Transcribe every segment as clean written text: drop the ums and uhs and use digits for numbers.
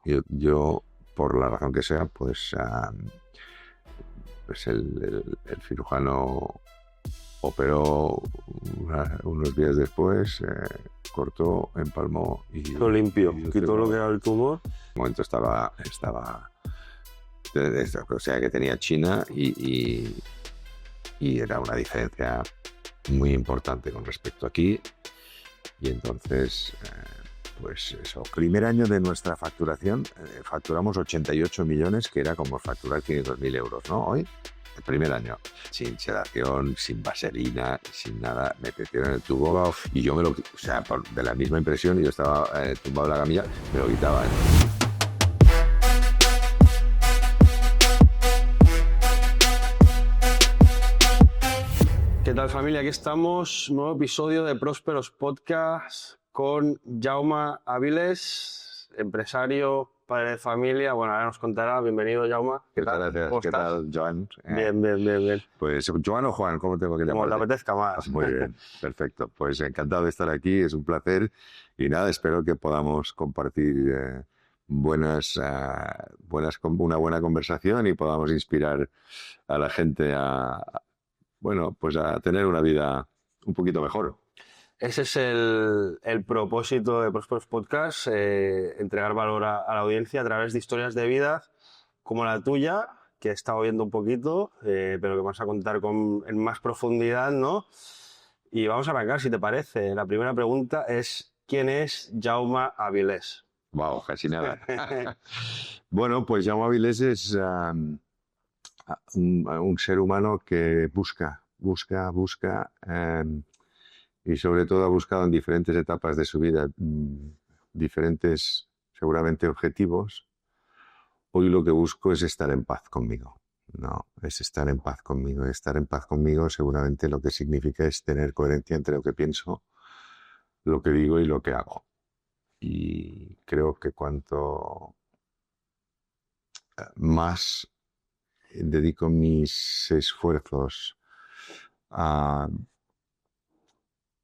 bueno, yo por la razón que sea, pues el cirujano operó unos días después, cortó, empalmó y... Hizo limpio, quitó lo que era el tumor. En un momento estaba o sea, que tenía China y era una diferencia muy importante con respecto a aquí. Y entonces, pues eso. Primer año de nuestra facturación, facturamos 88 millones, que era como facturar 500.000 euros, ¿no? Hoy, el primer año, sin sedación, sin vaselina, sin nada, me metieron en el tubo y yo me lo... O sea, de la misma impresión, yo estaba tumbado en la camilla, me lo quitaba. ¿Qué tal, familia? Aquí estamos, nuevo episodio de Prósperos Podcast con Jaume Avilés, empresario, padre de familia. Bueno, ahora nos contará. Bienvenido, Jaume. ¿Qué tal? ¿Qué tal, Joan? Bien. Pues, ¿Joan o Juan? ¿Cómo tengo que llamarte? Como te apetezca más. Muy bien, perfecto. Pues encantado de estar aquí, es un placer. Y nada, espero que podamos compartir una buena conversación y podamos inspirar a la gente pues a tener una vida un poquito mejor. Ese es el propósito de Prósperos Podcast, entregar valor a la audiencia a través de historias de vida como la tuya, que he estado viendo un poquito, pero que vas a contar en más profundidad, ¿no? Y vamos a arrancar, si te parece. La primera pregunta es, ¿quién es Jaume Avilés? Wow, casi nada. Bueno, pues Jaume Avilés es un ser humano que busca y sobre todo ha buscado en diferentes etapas de su vida diferentes, seguramente, objetivos. Hoy lo que busco es estar en paz conmigo. No, es estar en paz conmigo. Estar en paz conmigo seguramente lo que significa es tener coherencia entre lo que pienso, lo que digo y lo que hago. Y creo que cuanto más dedico mis esfuerzos a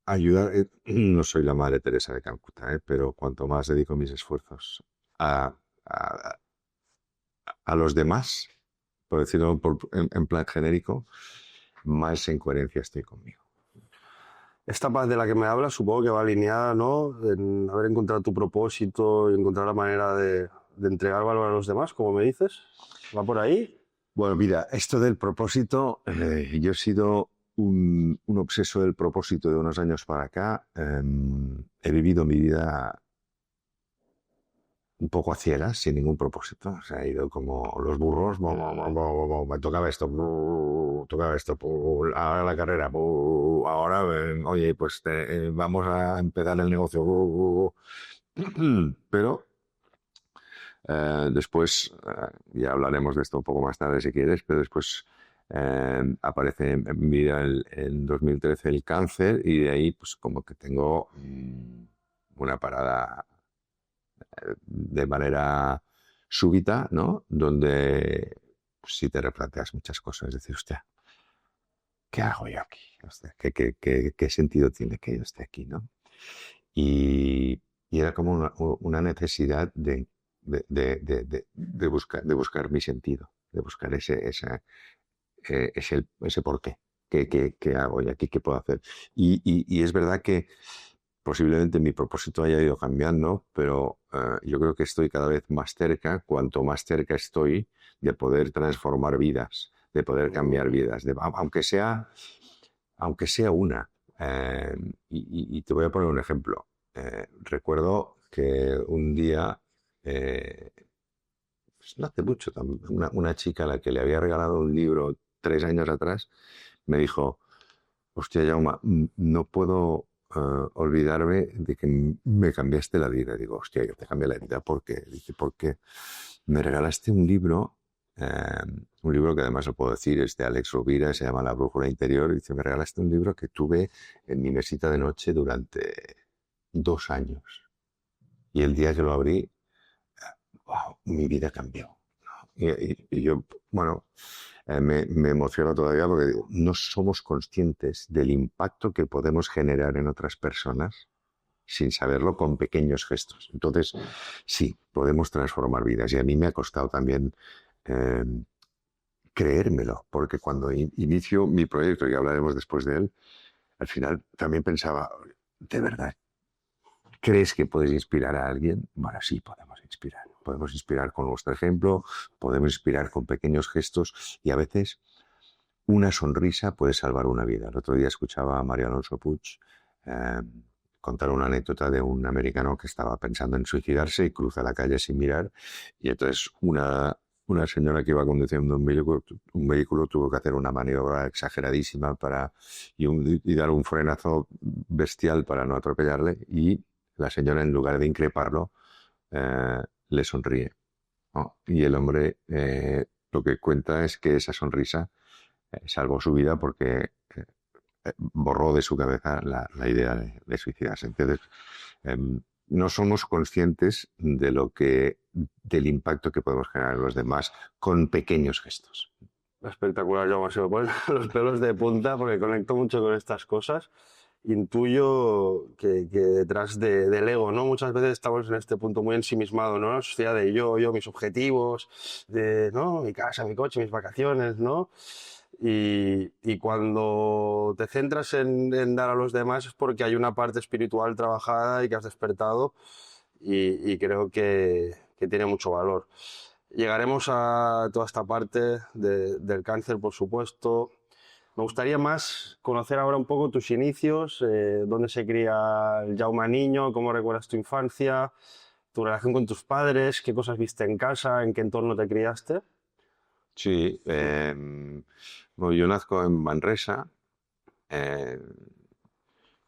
ayudar, no soy la Madre Teresa de Calcuta, pero cuanto más dedico mis esfuerzos a los demás, por decirlo en plan genérico, más en coherencia estoy conmigo. Esta paz de la que me hablas supongo que va alineada, ¿no?, en haber encontrado tu propósito y encontrar la manera de entregar valor a los demás, como me dices. ¿Va por ahí? Bueno, mira, esto del propósito, yo he sido un obseso del propósito de unos años para acá. He vivido mi vida un poco a ciegas, sin ningún propósito. O sea, he ido como los burros, me tocaba esto, ahora la carrera, ahora, oye, pues vamos a empezar el negocio. Pero después, ya hablaremos de esto un poco más tarde si quieres, pero después aparece en mi vida en 2013 el cáncer y de ahí pues como que tengo una parada de manera súbita, ¿no? Donde pues, sí te replanteas muchas cosas, es decir, hostia, ¿qué hago yo aquí? Hostia, ¿qué sentido tiene que yo esté aquí, ¿no? Y era como una necesidad de buscar mi sentido, de buscar ese porqué. ¿Qué hago y aquí qué puedo hacer? Y es verdad que posiblemente mi propósito haya ido cambiando, pero yo creo que estoy cada vez más cerca, cuanto más cerca estoy de poder transformar vidas, de poder cambiar vidas, aunque sea una. Y te voy a poner un ejemplo. Recuerdo que un día, pues no hace mucho, una chica a la que le había regalado un libro 3 años atrás, me dijo, hostia, Jaume, no puedo olvidarme de que me cambiaste la vida. Digo, hostia, yo te cambié la vida. ¿Por qué? Dice, porque me regalaste un libro que además lo puedo decir, es de Alex Rovira, se llama La brújula interior. Dice, me regalaste un libro que tuve en mi mesita de noche durante 2 años. Y el día que lo abrí, wow, mi vida cambió. Y yo, bueno, me emociono todavía porque digo, no somos conscientes del impacto que podemos generar en otras personas sin saberlo, con pequeños gestos. Entonces, sí, podemos transformar vidas. Y a mí me ha costado también eh, creérmelo, porque cuando inicio mi proyecto, y hablaremos después de él, al final también pensaba, ¿de verdad crees que puedes inspirar a alguien? Bueno, sí, podemos inspirar. Podemos inspirar con nuestro ejemplo, podemos inspirar con pequeños gestos y a veces una sonrisa puede salvar una vida. El otro día escuchaba a María Alonso Puig eh, contar una anécdota de un americano que estaba pensando en suicidarse y cruza la calle sin mirar y entonces una señora que iba conduciendo un vehículo tuvo que hacer una maniobra exageradísima y dar un frenazo bestial para no atropellarle y la señora, en lugar de increparlo, le sonríe, ¿no? Y el hombre lo que cuenta es que esa sonrisa salvó su vida porque borró de su cabeza la idea de suicidarse. Entonces, no somos conscientes del impacto que podemos generar en los demás con pequeños gestos. Espectacular, Jaume. Se me ponen los pelos de punta porque conecto mucho con estas cosas. Intuyo que detrás del ego, ¿no? Muchas veces estamos en este punto muy ensimismado, ¿no? La sociedad de yo, mis objetivos, ¿no? Mi casa, mi coche, mis vacaciones, ¿no? Y cuando te centras en dar a los demás es porque hay una parte espiritual trabajada y que has despertado y creo que tiene mucho valor. Llegaremos a toda esta parte del cáncer, por supuesto. Me gustaría más conocer ahora un poco tus inicios, dónde se cría el Jaume niño, cómo recuerdas tu infancia, tu relación con tus padres, qué cosas viste en casa, en qué entorno te criaste. Sí, bueno, yo nazco en Manresa. eh,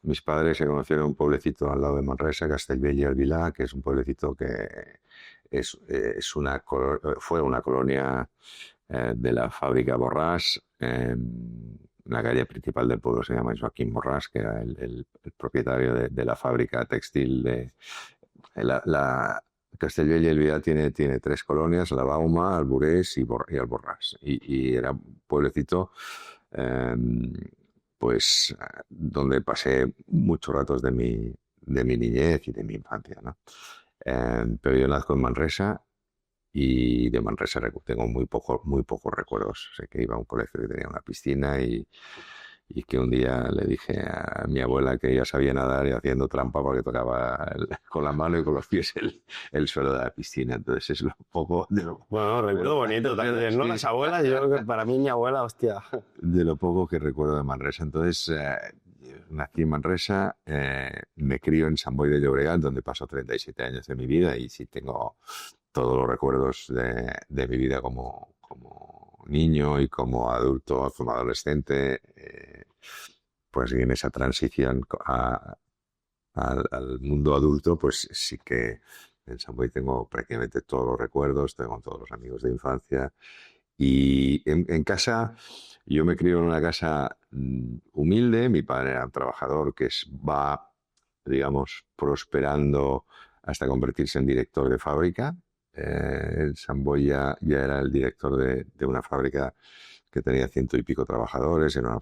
Mis padres se conocieron en un pueblecito al lado de Manresa, Castellbell y el Vilar, que es un pueblecito que fue una colonia de la fábrica Borràs. La calle principal del pueblo se llama Joaquín Borràs, que era el propietario de la fábrica textil Castellbell y el Vilar tiene tres colonias: La Bauma, Alburés y Alborràs. Y era un pueblecito eh, pues donde pasé muchos ratos de mi niñez y de mi infancia, ¿no? Pero yo nazco en Manresa y de Manresa tengo muy pocos recuerdos. Sé que iba a un colegio que tenía una piscina y que un día le dije a mi abuela que ella sabía nadar y haciendo trampa porque tocaba con la mano y con los pies el suelo de la piscina. Entonces es lo poco Bueno, recuerdo bonito también, ¿no? Las abuelas, yo creo que para mí mi abuela, hostia. de lo poco que recuerdo de Manresa. Entonces, nací en Manresa, me crío en Sant Boi de Llobregat, donde paso 37 años de mi vida y sí tengo todos los recuerdos de mi vida como niño y como adulto, como adolescente, pues y en esa transición al mundo adulto, pues sí que en Sant Boi tengo prácticamente todos los recuerdos, tengo todos los amigos de infancia. Y en casa, yo me crié en una casa humilde. Mi padre era un trabajador va, digamos, prosperando hasta convertirse en director de fábrica. En Sant Boi ya era el director de una fábrica que tenía 100 y pico trabajadores, era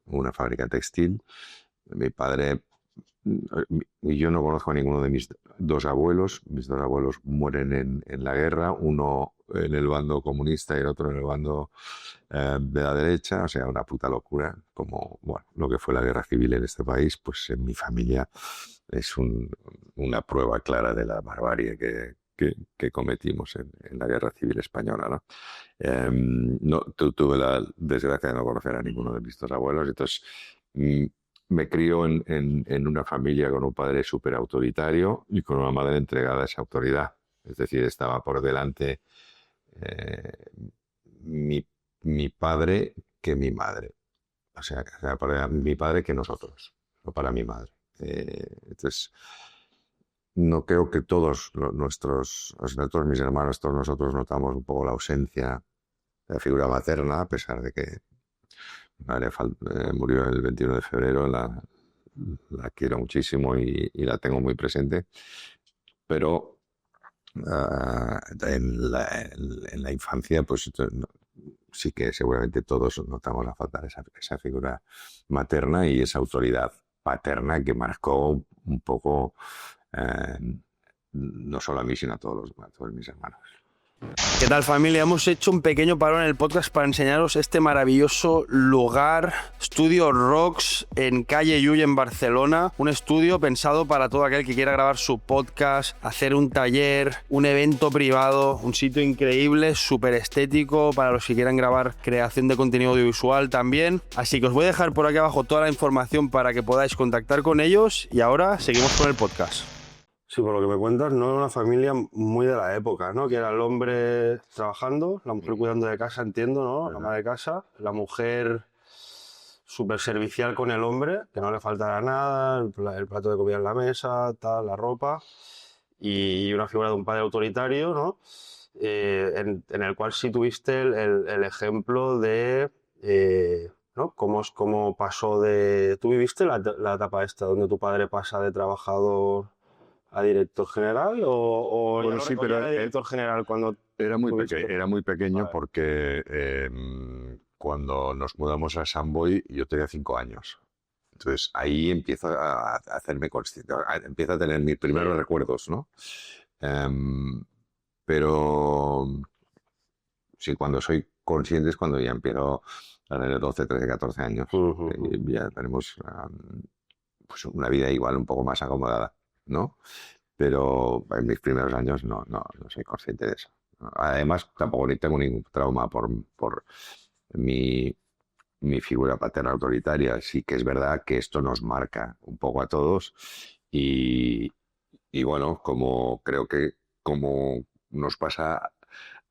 una fábrica textil. Mi padre, y yo no conozco a ninguno de mis dos abuelos. Mis dos abuelos mueren en la guerra, uno en el bando comunista y el otro en el bando de la derecha, o sea, una puta locura, como bueno, lo que fue la guerra civil en este país. Pues en mi familia es una prueba clara de la barbarie que cometimos en la guerra civil española, ¿no? No, tuve la desgracia de no conocer a ninguno de mis dos abuelos, entonces me crio en una familia con un padre súper autoritario y con una madre entregada a esa autoridad. Es decir, estaba por delante eh, mi, mi padre que mi madre. O sea, para mi padre que nosotros, no para mi madre. Entonces, no creo que nosotros, mis hermanos, todos nosotros notamos un poco la ausencia de la figura materna, a pesar de que mi madre murió el 21 de febrero, la quiero muchísimo y la tengo muy presente, pero en la infancia, pues sí que seguramente todos notamos la falta de esa figura materna y esa autoridad paterna que marcó un poco, no solo a mí, sino a todos mis hermanos. ¿Qué tal, familia? Hemos hecho un pequeño parón en el podcast para enseñaros este maravilloso lugar, Estudio Rocks, en calle Llull, en Barcelona. Un estudio pensado para todo aquel que quiera grabar su podcast, hacer un taller, un evento privado, un sitio increíble, súper estético para los que quieran grabar creación de contenido audiovisual también. Así que os voy a dejar por aquí abajo toda la información para que podáis contactar con ellos y ahora seguimos con el podcast. Sí, por lo que me cuentas, no era una familia muy de la época, ¿no? Que era el hombre trabajando, la mujer cuidando de casa, entiendo, ¿no? La ama de casa, la mujer súper servicial con el hombre, que no le faltara nada, el plato de comida en la mesa, tal, la ropa, y una figura de un padre autoritario, ¿no? En el cual sí tuviste el ejemplo de, ¿no? Cómo pasó de... ¿Tú viviste la etapa esta donde tu padre pasa de trabajador a director general o Bueno, sí, pero era director general cuando era muy pequeño Vale. porque cuando nos mudamos a San Boi yo tenía 5 años. Entonces ahí empiezo a hacerme consciente, empiezo a tener mis primeros recuerdos, ¿no? Pero sí, cuando soy consciente es cuando ya empiezo a tener 12, 13, 14 años. Y ya tenemos pues una vida igual un poco más acomodada, ¿no? Pero en mis primeros años no soy consciente de eso. Además, tampoco ni tengo ningún trauma por mi figura paterna autoritaria. Sí que es verdad que esto nos marca un poco a todos y bueno, como creo que como nos pasa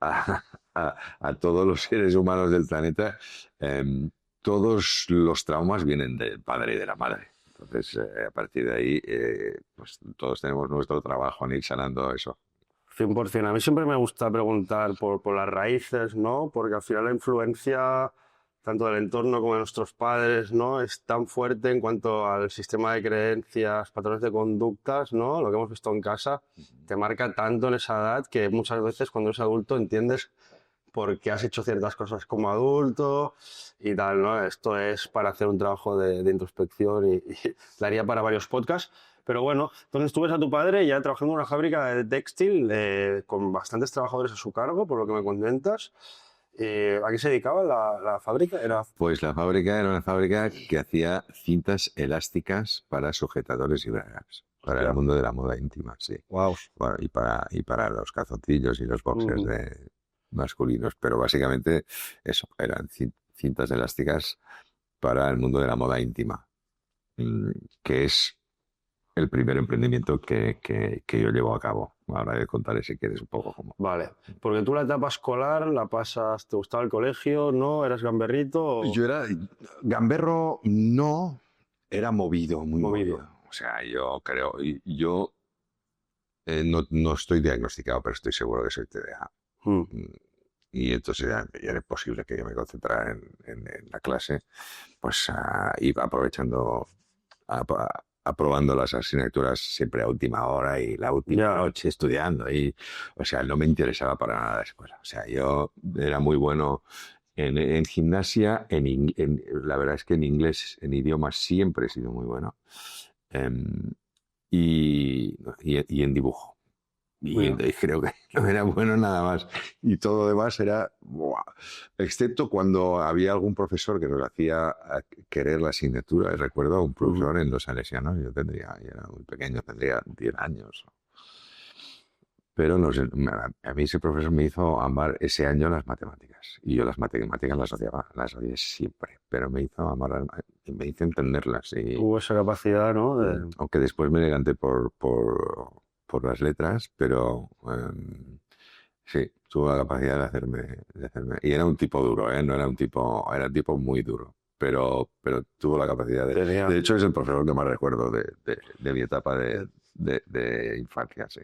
a todos los seres humanos del planeta, todos los traumas vienen del padre y de la madre. Entonces, a partir de ahí, pues todos tenemos nuestro trabajo en ir sanando eso. 100%. A mí siempre me gusta preguntar por las raíces, ¿no? Porque al final la influencia tanto del entorno como de nuestros padres, ¿no? Es tan fuerte en cuanto al sistema de creencias, patrones de conductas, ¿no? Lo que hemos visto en casa te marca tanto en esa edad que muchas veces cuando eres adulto entiendes por qué has hecho ciertas cosas como adulto y tal, ¿no? Esto es para hacer un trabajo de introspección y daría para varios podcasts. Pero bueno, entonces tú ves a tu padre ya trabajando en una fábrica de textil con bastantes trabajadores a su cargo, por lo que me comentas. ¿A qué se dedicaba la fábrica? Pues la fábrica era una fábrica que hacía cintas elásticas para sujetadores y bragas, para el mundo de la moda íntima, sí. Wow. Bueno, y para los calzoncillos y los boxers masculinos, pero básicamente eso, eran cintas elásticas para el mundo de la moda íntima, que es el primer emprendimiento que yo llevo a cabo. Ahora contaré si quieres un poco cómo. Vale, porque tú la etapa escolar la pasas, ¿te gustaba el colegio? ¿No? ¿Eras gamberrito? Yo era gamberro, no, era movido, muy movido. O sea, yo creo, yo no estoy diagnosticado, pero estoy seguro que soy TDA. Y entonces ya era imposible que yo me concentrara en la clase, pues iba aprovechando, aprobando las asignaturas siempre a última hora y la última noche estudiando. O sea, no me interesaba para nada la escuela. O sea, yo era muy bueno en gimnasia, la verdad es que en inglés, en idiomas siempre he sido muy bueno. Y en dibujo. Y creo que no era bueno nada más. Y todo lo demás era... ¡buah! Excepto cuando había algún profesor que nos hacía querer la asignatura. Recuerdo a un profesor en los salesianos, yo era muy pequeño, tendría 10 años. Pero no sé, a mí ese profesor me hizo amar ese año las matemáticas. Y yo las matemáticas las odié siempre. Pero me hizo amar, me hizo entenderlas. Hubo esa capacidad, ¿no? Aunque después me decanté por las letras, pero sí, tuvo la capacidad de hacerme. Y era un tipo duro, ¿eh? No era un tipo, era un tipo muy duro. Pero tuvo la capacidad de... De hecho, es el profesor que más recuerdo de mi etapa de infancia, sí.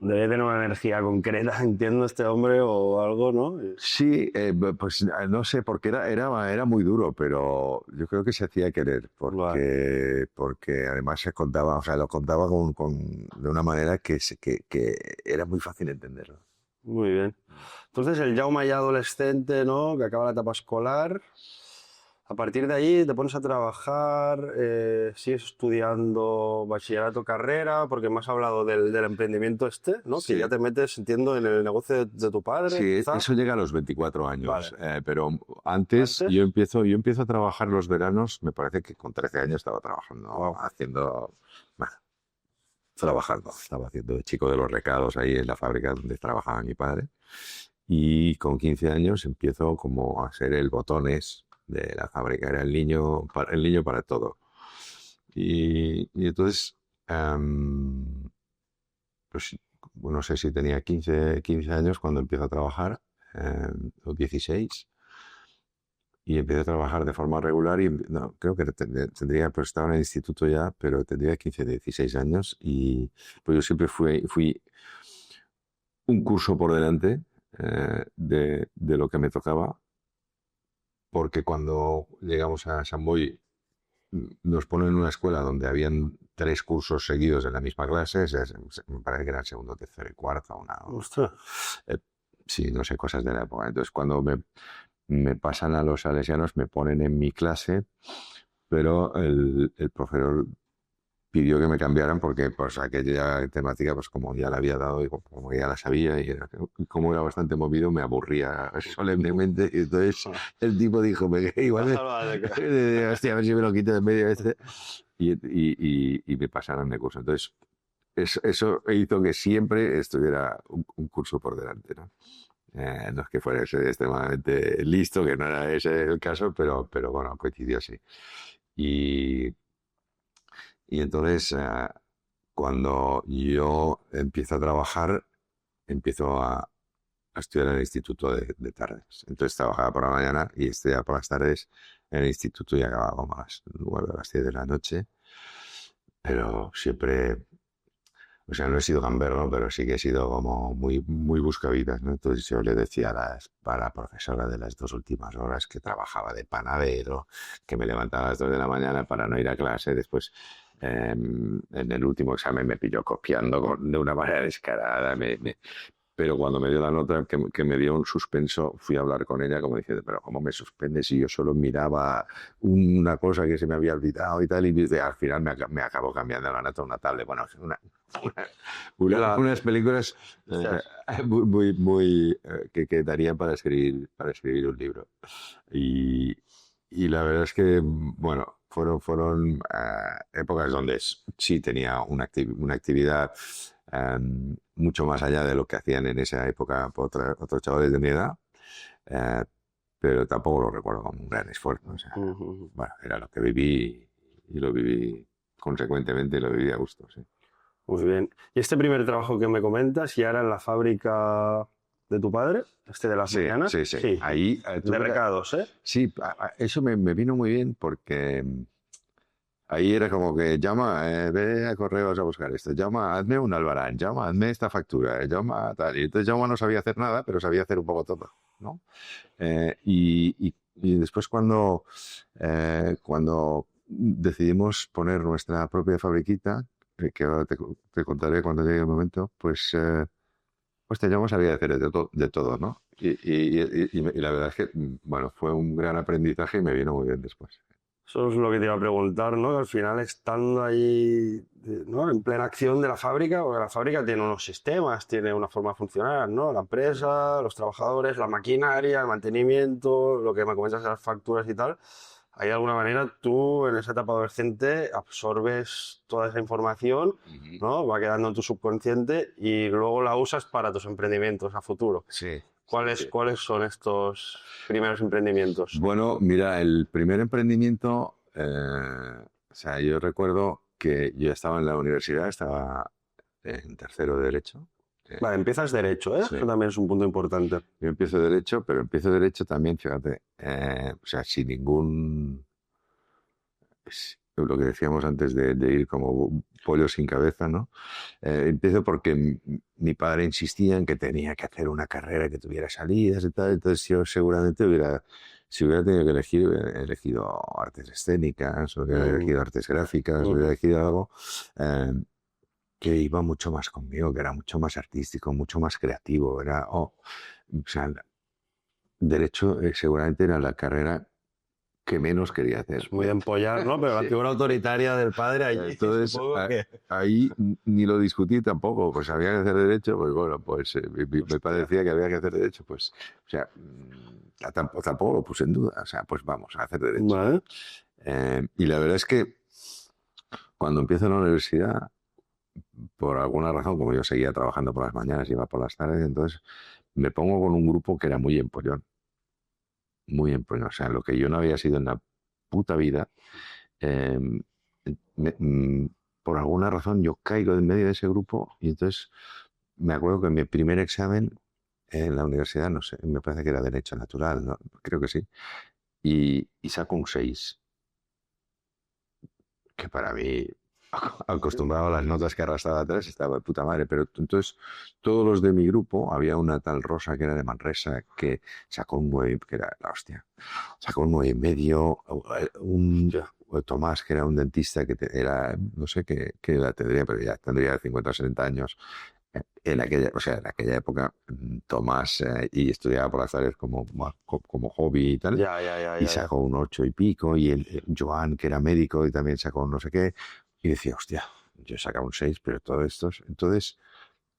Debe tener una energía concreta, entiendo, este hombre o algo, ¿no? Sí, pues no sé, porque era muy duro, pero yo creo que se hacía querer, porque además se contaba, o sea, lo contaba de una manera que era muy fácil entenderlo. Muy bien. Entonces, el Jaume ya adolescente, ¿no? Que acaba la etapa escolar. A partir de ahí te pones a trabajar, sigues estudiando bachillerato, carrera, porque me has hablado del emprendimiento ¿no? Que Sí. ya te metes, entiendo, en el negocio de tu padre, Sí, quizá. eso llega a los 24 años, Vale. pero antes ¿Antes? yo empiezo a trabajar los veranos, me parece que con 13 años estaba trabajando, Wow. bueno, estaba haciendo de chico de los recados ahí en la fábrica donde trabajaba mi padre. Y con 15 años empiezo como a ser el botones de la fábrica, era el niño para todo. Y entonces, pues no sé si tenía 15 años cuando empiezo a trabajar, o 16, y empecé a trabajar de forma regular y no, creo que tendría, pues estaba en el instituto ya, pero tendría 15, 16 años y pues yo siempre fui un curso por delante de lo que me tocaba, porque cuando llegamos a San Boy nos ponen en una escuela donde habían 3 cursos seguidos en la misma clase, me parece que era el segundo, tercero y cuarto, Ostras. eh, sí, no sé, cosas de la época. Entonces, cuando me pasan a los salesianos, me ponen en mi clase, pero el profesor pidió que me cambiaran porque pues aquella temática, pues como ya la había dado y como ya la sabía y como era bastante movido, me aburría solemnemente. Y entonces el tipo dijo, igual hostia, a ver si me lo quito de medio este. Y me pasaron de curso. Entonces, eso hizo que siempre estuviera un curso por delante, ¿no? No es que fuera extremadamente listo, que no era ese el caso, pero bueno, coincidió así. Y, y entonces, cuando yo empiezo a trabajar, empiezo a estudiar en el instituto de tardes. Entonces trabajaba por la mañana y estudiaba por las tardes en el instituto y acababa como a las 9 o las 10 de la noche. Pero siempre, o sea, no he sido gamberro, pero sí que he sido como muy, muy buscavidas, ¿no? Entonces yo le decía a la profesora de las 2 últimas horas que trabajaba de panadero, que me levantaba a las 2 de la mañana para no ir a clase. Después, en el último examen me pilló copiando de una manera descarada. Pero cuando me dio la nota que me dio un suspenso, fui a hablar con ella como diciendo, pero ¿cómo me suspendes si yo solo miraba una cosa que se me había olvidado y tal? Y al final me acabó cambiando la nota a una tablet. Bueno, Claro. unas películas muy, muy que darían para escribir un libro. Y la verdad es que, bueno, fueron épocas donde sí tenía una actividad mucho más allá de lo que hacían en esa época otros chavales de mi edad, eh, pero tampoco lo recuerdo como un gran esfuerzo. O sea, Ujú. bueno, era lo que viví y lo viví consecuentemente y lo viví a gusto, sí. Muy bien. ¿Y este primer trabajo que me comentas ya era en la fábrica de tu padre? ¿Este de las Sí, mañanas? sí, sí. Sí. Ahí De recados, ¿eh? sí, eso me vino muy bien porque ahí era como que llama, ve a correos a buscar esto, llama, hazme un albarán, llama, hazme esta factura, llama tal. Y entonces llama no sabía hacer nada, pero sabía hacer un poco todo, ¿no? Y después cuando decidimos poner nuestra propia fabriquita, que ahora te contaré cuando llegue el momento, pues teníamos sabía hacer de todo, ¿no? Y la verdad es que, bueno, fue un gran aprendizaje y me vino muy bien después. Eso es lo que te iba a preguntar, ¿no? Que al final estando ahí, ¿no? En plena acción de la fábrica, porque la fábrica tiene unos sistemas, tiene una forma de funcionar, ¿no? La empresa, los trabajadores, la maquinaria, el mantenimiento, lo que me comentas de las facturas y tal. ¿Hay de alguna manera tú en esa etapa adolescente absorbes toda esa información, Ujú. ¿no? Va quedando en tu subconsciente y luego la usas para tus emprendimientos a futuro? Sí, ¿Cuáles, sí. cuáles son estos primeros emprendimientos? Bueno, mira, el primer emprendimiento, o sea, yo recuerdo que yo estaba en la universidad, estaba en tercero de Derecho. Vale, empiezas derecho, ¿eh? Sí, Eso también es un punto importante. yo empiezo Derecho, pero empiezo Derecho también, fíjate, o sea, sin ningún, lo que decíamos antes de ir como pollo sin cabeza, ¿no? Empiezo porque mi padre insistía en que tenía que hacer una carrera que tuviera salidas y tal, entonces yo seguramente si hubiera tenido que elegir, hubiera elegido artes escénicas, o hubiera Mm, elegido artes gráficas, o hubiera ujú. elegido algo eh, que iba mucho más conmigo, que era mucho más artístico, mucho más creativo, o sea, Derecho seguramente era la carrera que menos quería hacer. Muy de empollar, ¿no? Pero la figura autoritaria del padre allí, Entonces, supongo que... ahí ni lo discutí tampoco, pues había que hacer derecho, pues bueno, pues mi padre decía que había que hacer derecho, pues, o sea, tampoco lo puse en duda, o sea, pues vamos a hacer derecho. Vale. Y la verdad es que cuando empiezo en la universidad, por alguna razón, como yo seguía trabajando por las mañanas y iba por las tardes, entonces me pongo con un grupo que era muy empollón, o sea, lo que yo no había sido en la puta vida. eh, me- mm, por alguna razón yo caigo en medio de ese grupo y entonces me acuerdo que en mi primer examen en la universidad, no sé, me parece que era Derecho Natural, ¿no? Creo que sí, y saco un 6 que para mí, acostumbrado a las notas que arrastraba atrás, estaba de puta madre. Pero entonces, todos los de mi grupo, había una tal Rosa que era de Manresa, que sacó un 9, que era la hostia. Sacó un 9,5, un Tomás, que era un dentista, era, no sé qué edad tendría, pero ya tendría 50 o 60 años. En aquella época, Tomás y estudiaba por las tardes como hobby y tal, y Ya. sacó un 8 y pico, y el Joan, que era médico, y también sacó un no sé qué, y decía, hostia, yo he sacado un 6 pero todos estos. Entonces,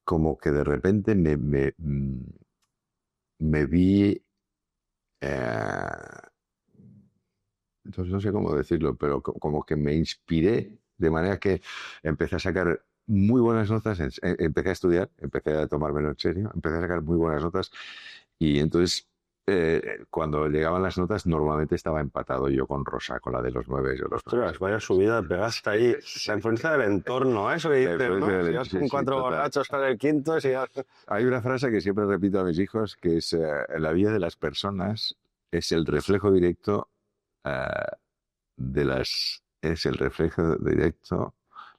como que de repente me vi, eh, entonces no sé cómo decirlo, pero como que me inspiré, de manera que empecé a sacar muy buenas notas, empecé a estudiar, empecé a tomármelo en serio, empecé a sacar muy buenas notas y entonces cuando llegaban las notas normalmente estaba empatado yo con Rosa, con la de los 9, yo los 9. Ostras, vaya subida pegaste ahí. La influencia del entorno, ¿eh? Eso que La dices, ¿no? influencia Si del- vas sí, con sí, 4 total. borrachos para el quinto, si ya... Hay una frase que siempre repito a mis hijos que es la vida de las personas es el reflejo directo eh, es el reflejo directo,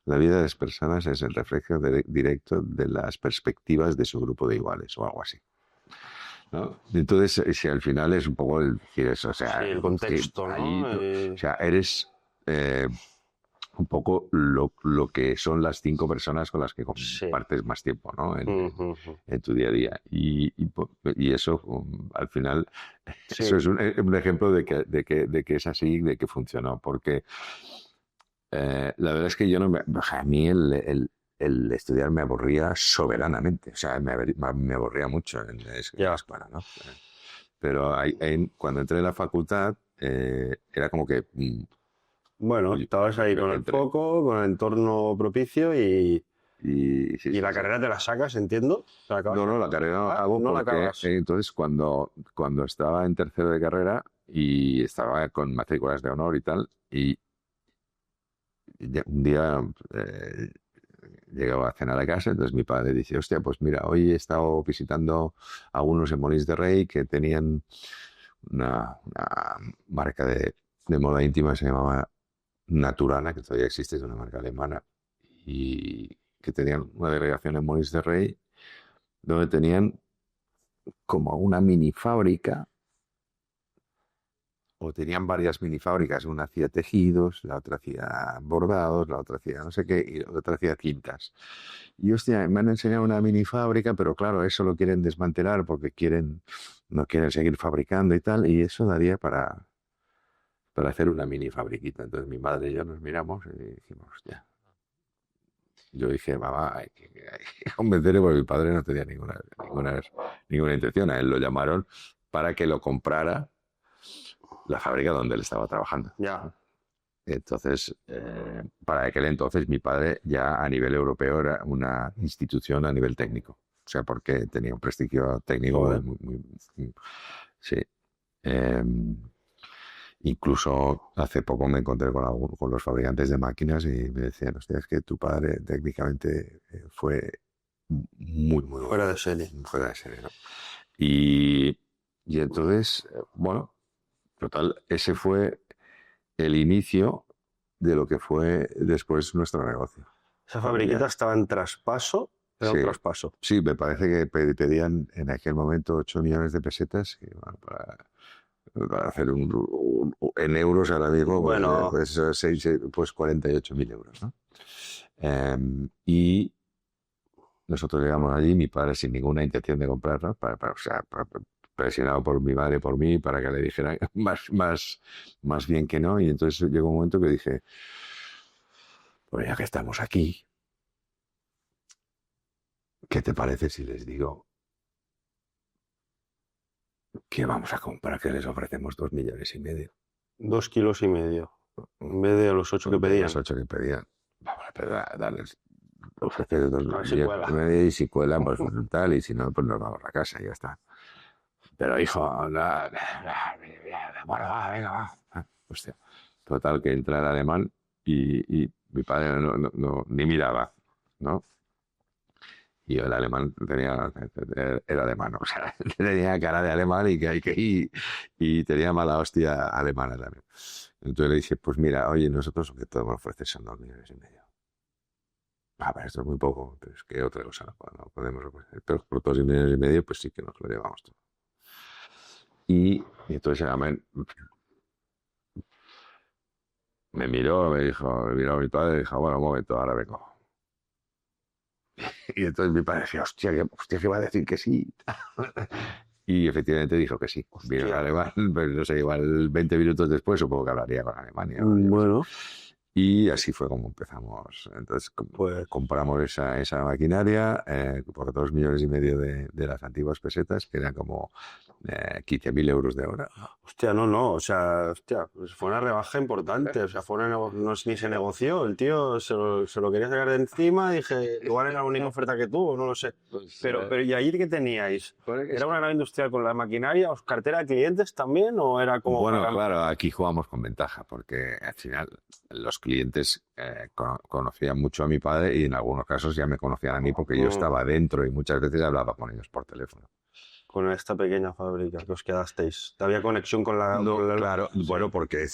la vida de las personas es el reflejo directo de las perspectivas de su grupo de iguales o algo así, ¿no? Entonces, si al final es un poco eso, o sea, Sí, el que contexto, ahí, ¿no? o sea, eres eh, un poco lo que son las 5 personas con las que Sí. compartes más tiempo, ¿no? Ujú. En tu día a día. Y eso, al final, Sí, eso es un ejemplo de que es así, de que funcionó, porque la verdad es que yo no o sea, a mí el estudiar me aburría soberanamente, o sea, me aburría mucho en la ya. escuela, ¿no? Pero cuando entré en la facultad, era como que Bueno, oye, estabas ahí con el entré. foco, con el entorno propicio Y sí, y sí, la sí. carrera te la sacas, entiendo. ¿Te la acabas No, de no, la acabar? carrera no la Ah, hago no la porque acabas. entonces cuando estaba en tercero de carrera y estaba con matrículas de honor y tal, y un día eh, llegaba a cenar a casa, entonces mi padre dice, hostia, pues mira, hoy he estado visitando a unos en Molins de Rey que tenían una marca de moda íntima, se llamaba Naturana, que todavía existe, es una marca alemana, y que tenían una delegación en Molins de Rey donde tenían como una mini fábrica, o tenían varias mini fábricas, una hacía tejidos, la otra hacía bordados, la otra hacía no sé qué, y la otra hacía cintas. Y hostia, me han enseñado una mini fábrica, pero claro, eso lo quieren desmantelar porque no quieren seguir fabricando y tal, y eso daría para hacer una mini fabriquita. Entonces mi madre y yo nos miramos y dijimos, hostia. Yo dije, mamá, hay que convencerle porque mi padre no tenía ninguna intención. A él lo llamaron para que lo comprara la fábrica donde él estaba trabajando. Ya. Entonces, para aquel entonces mi padre ya a nivel europeo era una institución a nivel técnico. O sea, porque tenía un prestigio técnico Joder. muy, sí. Eh, Incluso hace poco me encontré con los fabricantes de máquinas y me decían, hostia, es que tu padre técnicamente fue muy, muy Fuera bueno, de serie. fuera de serie, ¿no? Y entonces, bueno, total, ese fue el inicio de lo que fue después nuestro negocio Esa fabriquita familiar. estaba en traspaso, era un Sí, traspaso. sí, me parece que pedían en aquel momento 8 millones de pesetas, que, bueno, para hacer en euros ahora mismo, Bueno, pues 48.000 euros, ¿no? Y nosotros llegamos allí, mi padre sin ninguna intención de comprarla, o sea, presionado por mi madre, por mí, para que le dijera más bien que no. Y entonces llegó un momento que dije, pues ya que estamos aquí, ¿qué te parece si les digo que vamos a comprar, que les ofrecemos 2,5 millones? 2,5 kilos, en vez de los 8 que pedían. Los 8 que pedían. Vamos a darles, ofrecer 2,5 millones. A ver si cuela. Y si cuela, pues tal, y si no, pues nos vamos a casa y ya está. Pero hijo, bueno, va, venga, va. Hostia. Total, que entra el alemán y mi padre ni miraba, ¿no? Y el alemán era alemán, o sea, tenía cara de alemán y tenía mala hostia alemana también. Entonces le dije, pues mira, oye, nosotros lo que podemos ofrecer son 2,5 millones. Pero esto es muy poco, pero es que otra cosa no podemos ofrecer. Pero por 2,5 millones, pues sí que nos lo llevamos todo. Y entonces el alemán me miró, me miró a mi padre y dijo, bueno, un momento, ahora vengo. Y entonces mi padre decía, hostia, ¿qué va a decir que sí? Y efectivamente dijo que sí. Vino el alemán, pero no sé, igual 20 minutos después supongo que hablaría con Alemania. Bueno. Y así fue como empezamos. Entonces compramos esa maquinaria por 2,5 millones de las antiguas pesetas, que eran como 15.000 euros de hora. Hostia, no, o sea, hostia, pues fue una rebaja importante, o sea, ni se negoció, el tío se lo quería sacar de encima, dije, igual era la única oferta que tuvo, no lo sé. Pero ¿y allí qué teníais? ¿Era una nave industrial con la maquinaria, cartera de clientes también, o era como...? Bueno, claro, aquí jugamos con ventaja, porque al final los clientes conocían mucho a mi padre y en algunos casos ya me conocían a mí porque yo estaba dentro y muchas veces hablaba con ellos por teléfono. Con esta pequeña fábrica que os quedasteis. ¿Había conexión con la...? No, con la... claro, Sí. bueno, porque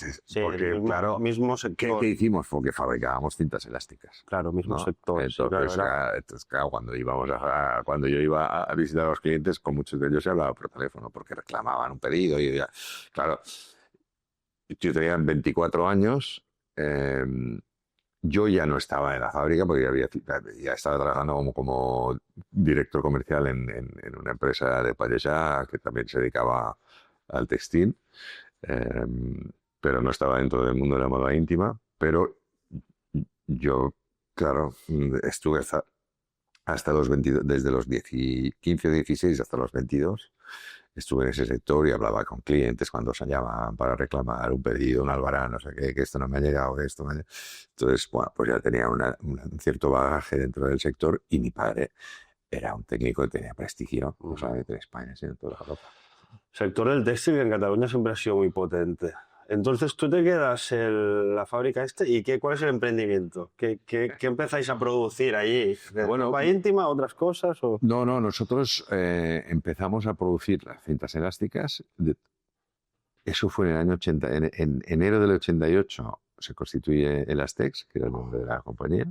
mismo sector. ¿Qué hicimos? Porque fabricábamos cintas elásticas. Claro, mismo ¿no? sector. Entonces, claro, cuando yo iba a visitar a los clientes, con muchos de ellos se hablaba por teléfono porque reclamaban un pedido y ya, claro, yo tenía 24 años. Yo ya no estaba en la fábrica porque ya estaba trabajando como director comercial en una empresa de Pallejà que también se dedicaba al textil, pero no estaba dentro del mundo de la moda íntima. Pero yo, claro, estuve hasta los 22, desde los 15 o 16 hasta los 22. Estuve en ese sector y hablaba con clientes cuando se llamaban para reclamar un pedido, un albarán, no sé qué, que esto no me ha llegado, que esto me ha llegado. Entonces, bueno, pues ya tenía un cierto bagaje dentro del sector y mi padre era un técnico que tenía prestigio, no solamente en España, sino en toda Europa. El sector del textil en Cataluña siempre ha sido muy potente. Entonces tú te quedas en la fábrica y ¿cuál es el emprendimiento? ¿Qué empezáis a producir allí? ¿Ropa íntima, otras cosas? ¿O? No, nosotros empezamos a producir las cintas elásticas. Eso fue en el año 80. En enero del 88 se constituye Elastex, que era el nombre de la compañía.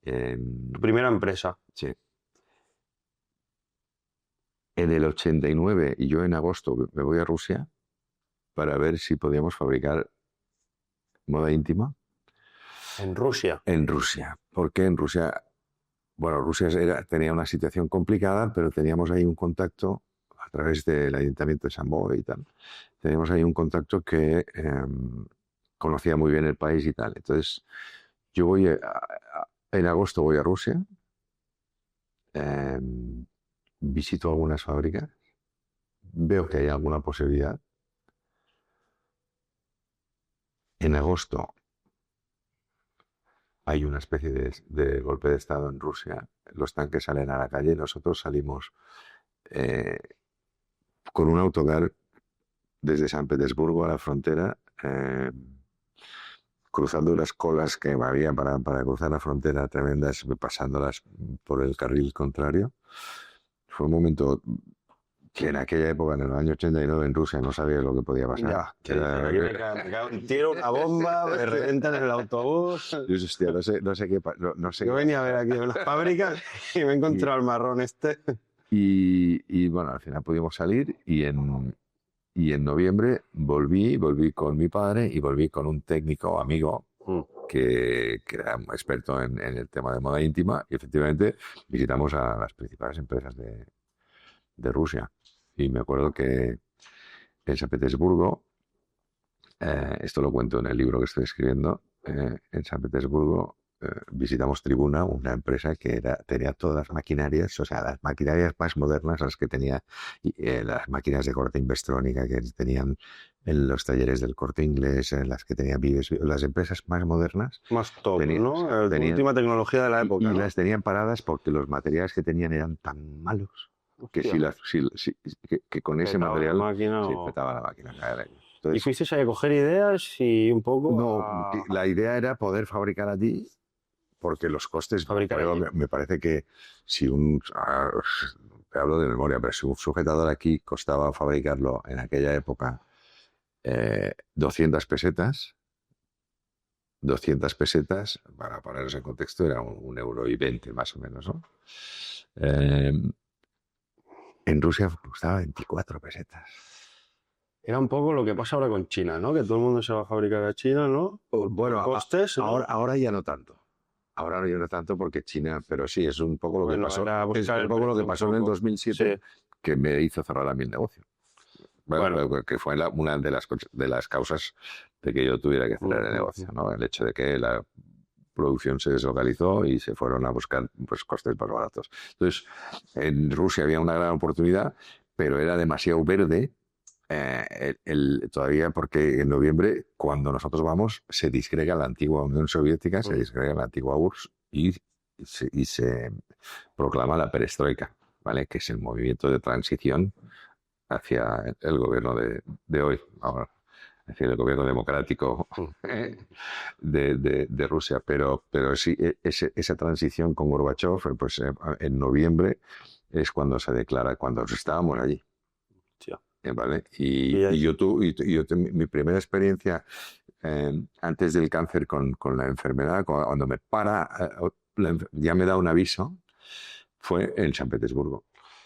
Tu primera empresa. Sí. En el 89, y yo en agosto me voy a Rusia para ver si podíamos fabricar moda íntima. ¿En Rusia? En Rusia. Porque en Rusia, bueno, Rusia tenía una situación complicada, pero teníamos ahí un contacto a través del Ayuntamiento de Samboy y tal. Teníamos ahí un contacto que conocía muy bien el país y tal. Entonces, yo voy en agosto voy a Rusia, visito algunas fábricas, veo que hay alguna posibilidad. En agosto hay una especie de golpe de estado en Rusia. Los tanques salen a la calle y nosotros salimos con un autocar desde San Petersburgo a la frontera, cruzando unas colas que había para cruzar la frontera tremendas, pasándolas por el carril contrario. Fue un momento que en aquella época, en el año 89, en Rusia, no sabía lo que podía pasar. Me cae un tiro, una bomba, me reventan en el autobús. Dios, hostia, no sé qué. No sé. Yo venía a ver aquí en las fábricas y me he encontrado el marrón este. Y bueno, al final pudimos salir y en noviembre volví con mi padre y volví con un técnico amigo que era un experto en el tema de moda íntima y efectivamente visitamos a las principales empresas de Rusia. Y me acuerdo que en San Petersburgo, esto lo cuento en el libro que estoy escribiendo, en San Petersburgo visitamos Tribuna, una empresa que tenía todas las maquinarias, o sea, las maquinarias más modernas, las que tenía las máquinas de corte Investrónica que tenían en los talleres del Corte Inglés, en las que tenían Vives, las empresas más modernas. Más top, ¿no? O sea, Última tecnología de la época, y ¿no? las tenían paradas porque los materiales que tenían eran tan malos que, Hostia. que con ese Petaba la material máquina se o... petaba la máquina. ¿Y Entonces, fuisteis ahí a coger ideas y un poco no, a la idea era poder fabricar allí porque los costes, fabricar allí? me parece que si te hablo de memoria, pero si un sujetador aquí costaba fabricarlo en aquella época 200 pesetas, 200 pesetas, para ponernos en contexto, era un euro y 20 más o menos, ¿no? Eh, en Rusia costaba 24 pesetas. Era un poco lo que pasa ahora con China, ¿no? Que todo el mundo se va a fabricar a China, ¿no? Bueno, Costes, ¿no? ahora ya no tanto. Ahora ya no tanto porque China, pero sí, es un poco lo que Bueno, pasó. era Es buscar un el poco lo que precio un pasó en el poco. 2007 Sí. que me hizo cerrar a mí el negocio. Bueno. Que fue una de las causas de que yo tuviera que cerrar el negocio, ¿no? El hecho de que la producción se deslocalizó y se fueron a buscar pues, costes más baratos. Entonces, en Rusia había una gran oportunidad, pero era demasiado verde todavía porque en noviembre, cuando nosotros vamos, se disgrega la antigua Unión Soviética, se disgrega la antigua URSS y se proclama la perestroika, ¿vale? Que es el movimiento de transición hacia el gobierno de hoy, ahora, hacia el gobierno democrático de Rusia. Pero sí, esa transición con Gorbachev, pues en noviembre es cuando se declara, cuando estábamos allí. Sí. ¿Vale? Mi primera experiencia antes del cáncer con la enfermedad, cuando me para, ya me da un aviso, fue en San Petersburgo.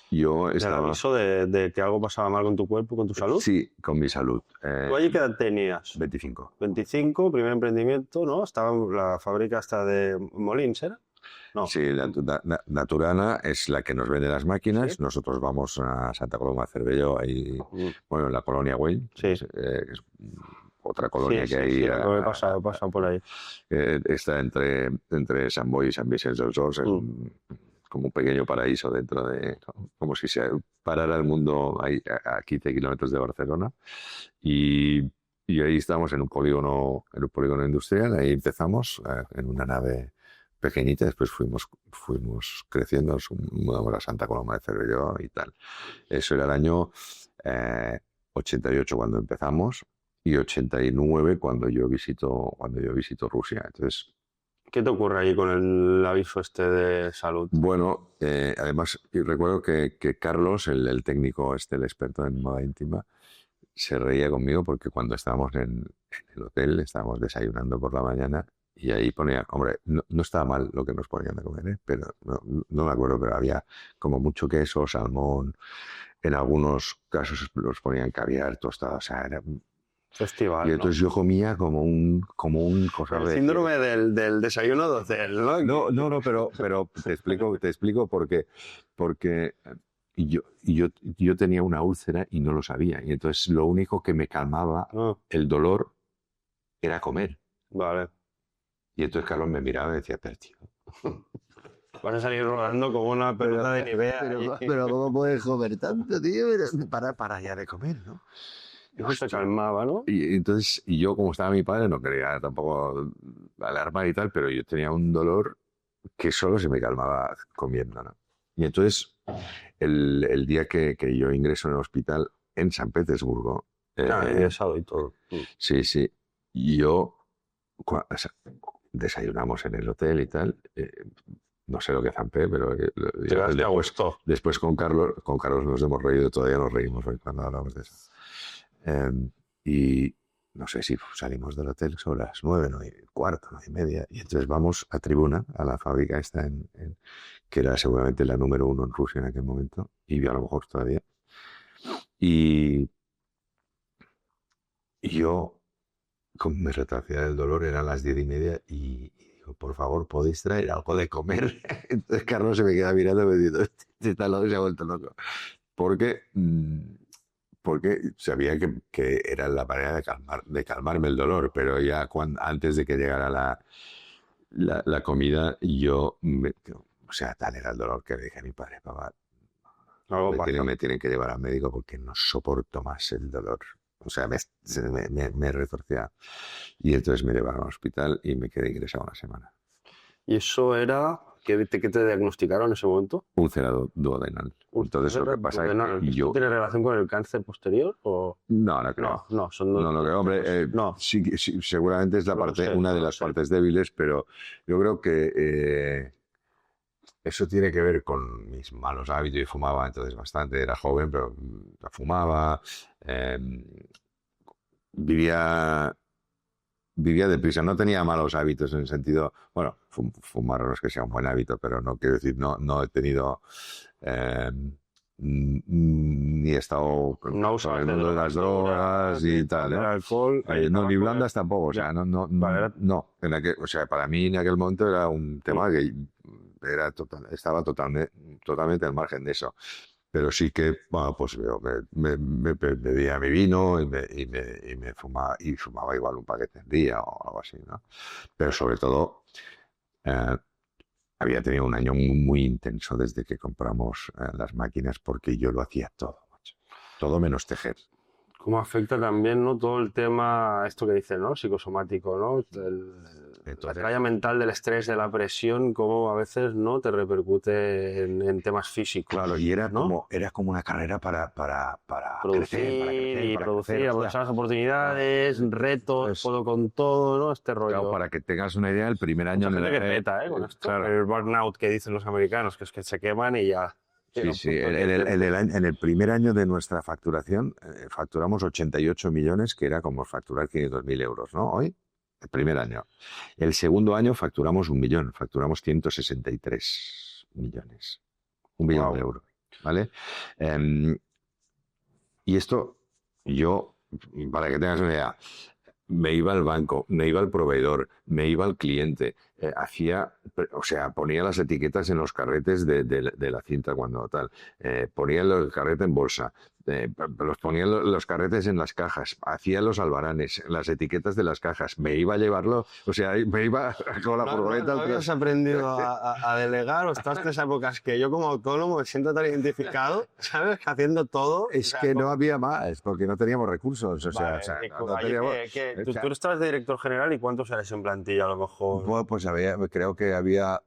Yo ¿El estaba... aviso de que algo pasaba mal con tu cuerpo, con tu salud? Sí, con mi salud. ¿Tú allí qué edad tenías? 25. 25, primer emprendimiento, ¿no? Estaba la fábrica hasta de Molins, ¿era? No. Sí, Naturana es la que nos vende las máquinas. ¿Sí? Nosotros vamos a Santa Coloma Cervelló, ahí, bueno, en la colonia Güell, Sí. que es otra colonia que hay. Sí, he pasado por ahí. Está entre San Boi y San Vicente dels Horts, es como un pequeño paraíso dentro de, como si se parara el mundo ahí, a 15 kilómetros de Barcelona. Y ahí estamos en un polígono industrial, ahí empezamos en una nave pequeñita, después fuimos creciendo, nos mudamos a Santa Coloma de Cervelló y tal. Eso era el año 88 cuando empezamos y 89 cuando yo visito Rusia. Entonces, ¿qué te ocurre ahí con el aviso este de salud? bueno, además recuerdo que Carlos, el técnico el experto en moda íntima, se reía conmigo porque cuando estábamos en el hotel, estábamos desayunando por la mañana y ahí ponía, hombre, no estaba mal lo que nos ponían de comer, pero no me acuerdo, pero había como mucho queso, salmón, en algunos casos los ponían caviar, tostado, o sea, era... Festival, Y entonces yo comía como un cosa el de... síndrome del desayuno de hotel, ¿no? No, pero te explico porque yo tenía una úlcera y no lo sabía. Y entonces lo único que me calmaba el dolor era comer. Vale. Y entonces Carlos me miraba y decía, pero tío... Vas a salir rodando como una pelota de Nivea. Pero ¿cómo puedes comer tanto, tío? Para ya de comer, ¿no? Eso se calmaba, ¿no? Y entonces, yo como estaba mi padre, no quería tampoco alarmar y tal, pero yo tenía un dolor que solo se me calmaba comiendo, ¿no? Y entonces, el día que yo ingreso en el hospital en San Petersburgo... ingresado y todo. Sí, y yo... o sea, desayunamos en el hotel y tal. No sé lo que zampé, pero después con Carlos nos hemos reído, todavía nos reímos hoy cuando hablamos de eso. Y no sé si salimos del hotel sobre las 9, 9:15, 9:30, y entonces vamos a Tribuna, a la fábrica esta que era seguramente la número 1 en Rusia en aquel momento, y a lo mejor todavía. Y yo me retracía del dolor, eran las 10:30 y digo, por favor, ¿podéis traer algo de comer? Entonces Carlos se me queda mirando y me dice, este talón se ha vuelto loco. porque, porque sabía que era la manera de calmarme el dolor, pero ya antes de que llegara la comida, o sea, tal era el dolor que le dije a mi padre, papá, Algo pasa. me tienen que llevar al médico porque no soporto más el dolor. O sea, me retorcía. Y entonces me llevaron al hospital y me quedé ingresado una semana. ¿Y eso era qué te diagnosticaron en ese momento? Úlcera duodenal. Entonces lo que pasa es que ¿Esto tiene relación con el cáncer posterior o...? No, no creo. No, son dos. No, no creo. Hombre, No. sí, seguramente es No lo sé, una no de lo las sé. partes débiles, pero yo creo que eso tiene que ver con mis malos hábitos. Yo fumaba entonces bastante, era joven, pero fumaba. eh, vivía, vivía deprisa. No tenía malos hábitos en el sentido, bueno, fumar no es que sea un buen hábito, pero no quiero decir, no he tenido, eh, ni he estado No con usabas el de mundo de las drogas y tal, el ¿no? alcohol, el No, ni tabaco, blandas tampoco, o sea, Vale, no, o sea, para mí en aquel momento era un tema que estaba totalmente al margen de eso. Pero sí que, bueno, pues bebía mi vino y fumaba igual un paquete al día o algo así, ¿no? Pero sobre todo, eh, había tenido un año muy intenso desde que compramos las máquinas porque yo lo hacía todo, macho. Todo menos tejer. ¿cómo afecta también, ¿no? Todo el tema, esto que dice, ¿no? Psicosomático, ¿no? La Entonces, carga mental del estrés, de la presión, cómo a veces, ¿no? Te repercute en temas físicos, claro, y ¿no? era como una carrera para crecer, Producir y para crecer. producir, O sea, aprovechar las oportunidades, retos, pues, puedo con todo, ¿no? Este claro, rollo. para que tengas una idea, el primer año... Mucha gente que peta, ¿eh? Con esto. claro, El burnout que dicen los americanos, que es que se queman y ya. Llega sí, un sí. punto que En el primer año de nuestra facturación, facturamos 88 millones, que era como facturar 500.000 euros, ¿no? Hoy, el primer año. El segundo año facturamos 1 millón, facturamos 163 millones. 1 billón de wow. euros, ¿vale? Em, y esto, yo, para que tengas una idea, me iba al banco, me iba al proveedor, me iba al cliente, o sea, ponía las etiquetas en los carretes de la cinta cuando tal, ponía el carrete en bolsa, los ponía los carretes en las cajas, hacía los albaranes, las etiquetas de las cajas, me iba a llevarlo, o sea, me iba con la furgoneta. ¿No habías aprendido a delegar o estás en esas épocas que yo como autónomo me siento tan identificado, ¿sabes? Haciendo todo. Es O sea, que no había más, porque no teníamos recursos, Vale, no teníamos... tú estabas de director general y ¿cuántos eres en plantilla a lo mejor? Bueno, pues creo que había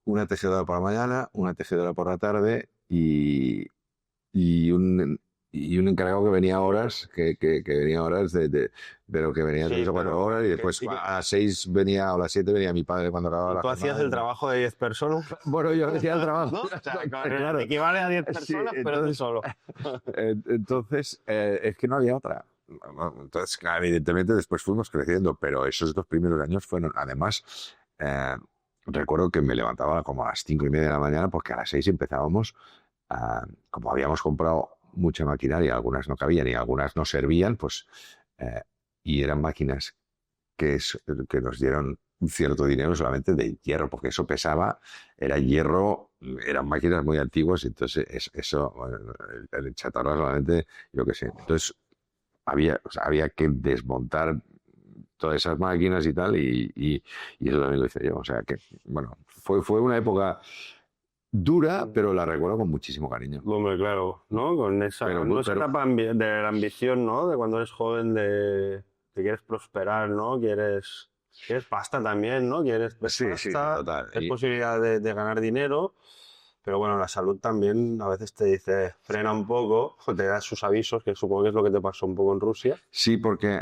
una tejedora por la mañana, una tejedora por la tarde y un encargado que venía a horas, que venía a horas pero que venía Sí, 3 o 4 horas y después a las 6 venía o a las 7 venía mi padre cuando acababa y la tú hacías el jornada. trabajo de 10 personas. Bueno, yo hacía el trabajo. ¿No? O sea, Claro. equivale a 10 Sí, personas, pero tú solo. entonces, es que no había otra. Entonces, claro, evidentemente después fuimos creciendo, pero esos 2 primeros años fueron, además, recuerdo que me levantaba como a las 5:30 de la mañana porque a las 6 empezábamos, como habíamos comprado mucha maquinaria, algunas no cabían y algunas no servían, pues, eh, y eran máquinas que nos dieron un cierto dinero solamente de hierro, porque eso pesaba, era hierro, eran máquinas muy antiguas, entonces eso, bueno, el chatarra solamente, yo qué sé. Entonces o sea, había que desmontar todas esas máquinas y tal, y eso también lo hice yo. O sea que, bueno, fue una época dura, pero la recuerdo con muchísimo cariño. Hombre, claro, ¿no? Con esa, Pero, ¿no? Esa etapa de la ambición, ¿no? De cuando eres joven, de que quieres prosperar, ¿no? Quieres pasta también, ¿no? Quieres sí, sí, pasta, total. es posibilidad de ganar dinero, pero bueno, la salud también a veces te dice frena un poco, o te da sus avisos, que supongo que es lo que te pasó un poco en Rusia. Sí, porque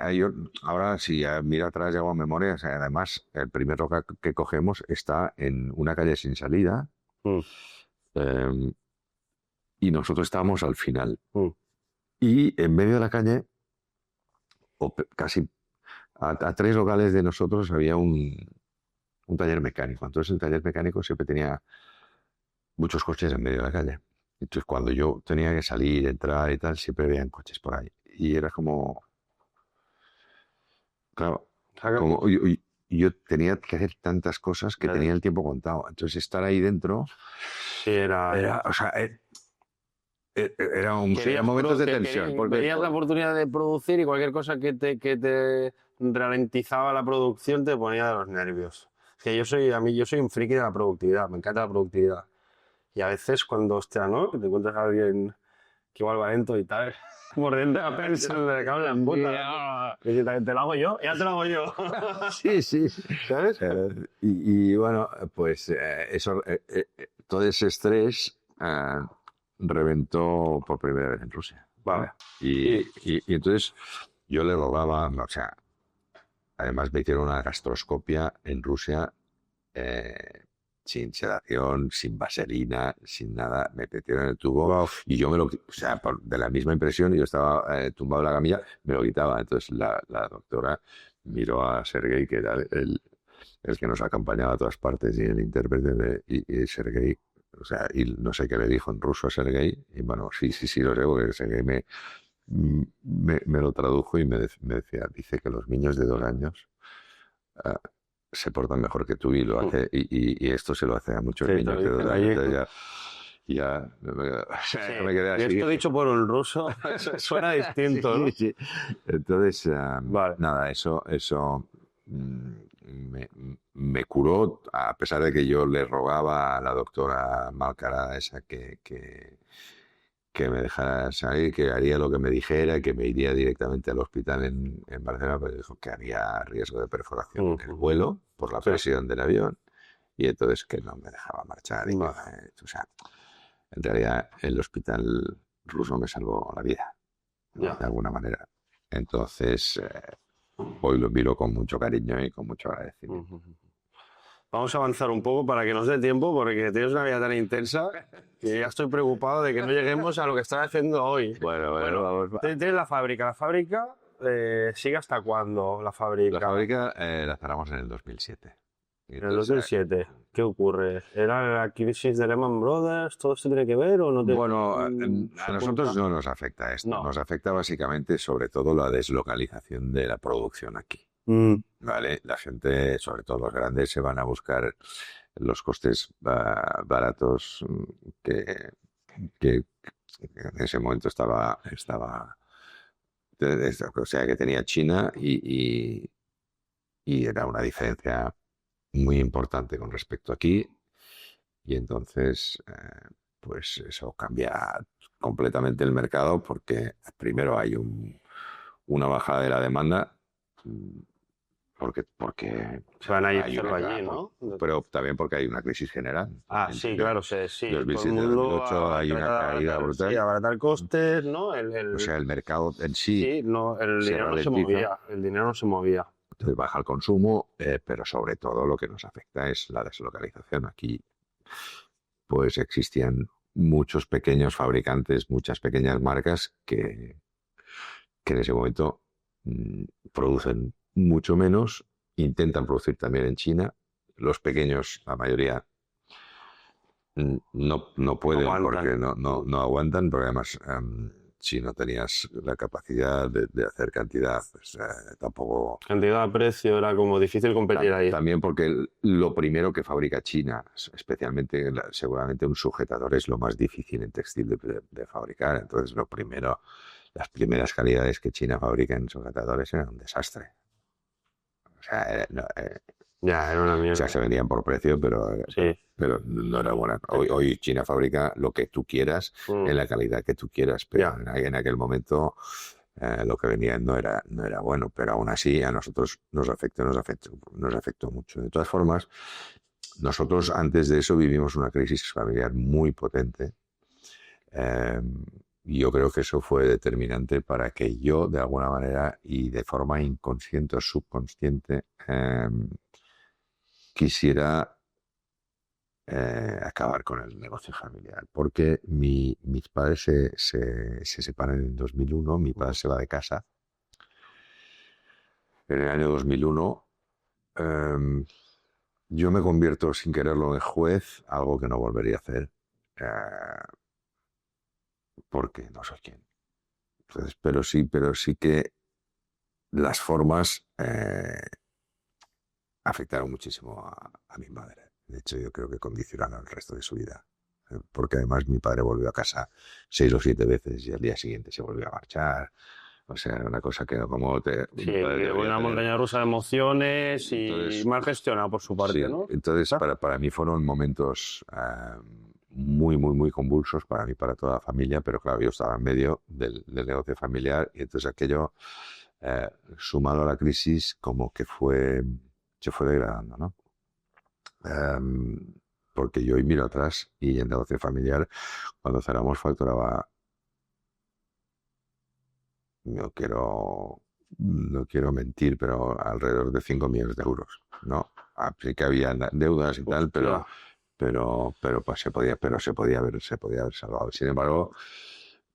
ahora si miro atrás y hago memoria, o sea, además el primer local que cogemos está en una calle sin salida, Mm, eh, y nosotros estábamos al final. mm. Y en medio de la calle, casi a 3 locales de nosotros, había un taller mecánico. Entonces el taller mecánico siempre tenía muchos coches en medio de la calle. Entonces cuando yo tenía que salir, entrar y tal, siempre veían coches por ahí. Y era como, claro, O sea, como yo tenía que hacer tantas cosas que tenía el tiempo contado. Entonces estar ahí dentro sí, era, o sea, Eran momentos de tensión. Veías la oportunidad de producir y cualquier cosa que te ralentizaba la producción te ponía de los nervios. Que yo soy un friki de la productividad, me encanta la productividad. Y a veces cuando, hostia, ¿no? Que te encuentras a alguien que igual va lento y tal, por dentro la pensión de cago en la puta. Que si te lo hago yo, ya te lo hago yo. Sí, sí. ¿Sabes? Y bueno, pues todo ese estrés reventó por primera vez en Rusia. Vale. Y entonces yo le rogaba, o sea, además me hicieron una gastroscopia en Rusia sin sedación, sin vaselina, sin nada. Me metieron en el tubo y yo o sea, de la misma impresión, yo estaba tumbado en la camilla, me lo quitaba. Entonces la doctora miró a Sergei, que era el que nos acompañaba a todas partes y el intérprete y Sergei, o sea, y no sé qué le dijo en ruso a Sergei, y bueno, sí, lo sé, porque Sergei me lo tradujo y me decía, dice que los niños de 2 años se portan mejor que tú y lo hace, y esto se lo hace a muchos niños de 2 años. Entonces ya me quedé así. Y esto dicho por un ruso suena distinto, ¿no? Sí. Entonces, Vale. nada, eso me curó, a pesar de que yo le rogaba a la doctora Malcarada esa que me dejara salir, que haría lo que me dijera, que me iría directamente al hospital en Barcelona, pero dijo que había riesgo de perforación en el vuelo por la presión del avión, y entonces que no me dejaba marchar. O sea, en realidad el hospital ruso me salvó la vida, ¿no? De alguna manera. Entonces, hoy lo miro con mucho cariño y con mucho agradecimiento. Vamos a avanzar un poco para que nos dé tiempo, porque tienes una vida tan intensa que ya estoy preocupado de que no lleguemos a lo que estás haciendo hoy. Bueno, vamos. Tienes la fábrica. ¿La fábrica sigue hasta cuándo? La fábrica. La fábrica la cerramos en el 2007. En el 2007. ¿Qué ocurre? ¿Era la crisis de Lehman Brothers? ¿Todo esto tiene que ver o no tiene? Bueno, a nosotros no nos afecta esto. No. Nos afecta básicamente, sobre todo, la deslocalización de la producción aquí. ¿Vale? La gente, sobre todo los grandes, se van a buscar los costes baratos que en ese momento estaba o sea, que tenía China y era una diferencia muy importante con respecto a aquí, y entonces pues eso cambia completamente el mercado, porque primero hay una bajada de la demanda, porque se van a ir allí, ¿no? Pero también porque hay una crisis general. Sí, claro, sí. 2007-2008 hay una caída brutal. Sí, abaratar costes, ¿no? O sea, el mercado en sí. Sí, no, el dinero no se movía. El dinero no se movía. Entonces baja el consumo, pero sobre todo lo que nos afecta es la deslocalización. Aquí pues existían muchos pequeños fabricantes, muchas pequeñas marcas que en ese momento producen mucho menos, intentan producir también en China. Los pequeños, la mayoría, no pueden, porque no aguantan, porque además si no tenías la capacidad de hacer cantidad, pues, tampoco... Cantidad a precio era como difícil competir ahí. También porque lo primero que fabrica China, especialmente seguramente un sujetador, es lo más difícil en textil de fabricar. Entonces las primeras calidades que China fabrica en sujetadores eran un desastre. O sea, era una mierda. O sea, se vendían por precio, pero no era buena. Hoy China fabrica lo que tú quieras, en la calidad que tú quieras, pero en aquel momento lo que venía no era bueno, pero aún así a nosotros nos afectó mucho. De todas formas, nosotros antes de eso vivimos una crisis familiar muy potente. Y yo creo que eso fue determinante para que yo, de alguna manera, y de forma inconsciente o subconsciente, quisiera acabar con el negocio familiar. Porque mis padres se separan en 2001, mi padre se va de casa. En el año 2001 yo me convierto sin quererlo en juez, algo que no volvería a hacer. Porque no soy quien. Entonces, pero sí que las formas afectaron muchísimo a mi madre. De hecho, yo creo que condicionaron el resto de su vida. porque además mi padre volvió a casa 6 o 7 veces y al día siguiente se volvió a marchar. O sea, era una cosa que como Sí, un padre debería una tener. montaña rusa de emociones y Entonces, mal gestionado por su parte, sí, ¿no? entonces para mí fueron momentos muy, muy, muy convulsos para mí, para toda la familia, pero claro, yo estaba en medio del negocio familiar y entonces aquello, sumado a la crisis, como que se fue degradando, ¿no? Em, Porque yo hoy miro atrás y el negocio familiar, cuando cerramos, facturaba, no quiero, no quiero mentir, pero alrededor de 5 millones de euros, ¿no? Sí que había deudas y tal, Hostia. pues se podía haber salvado. Sin embargo,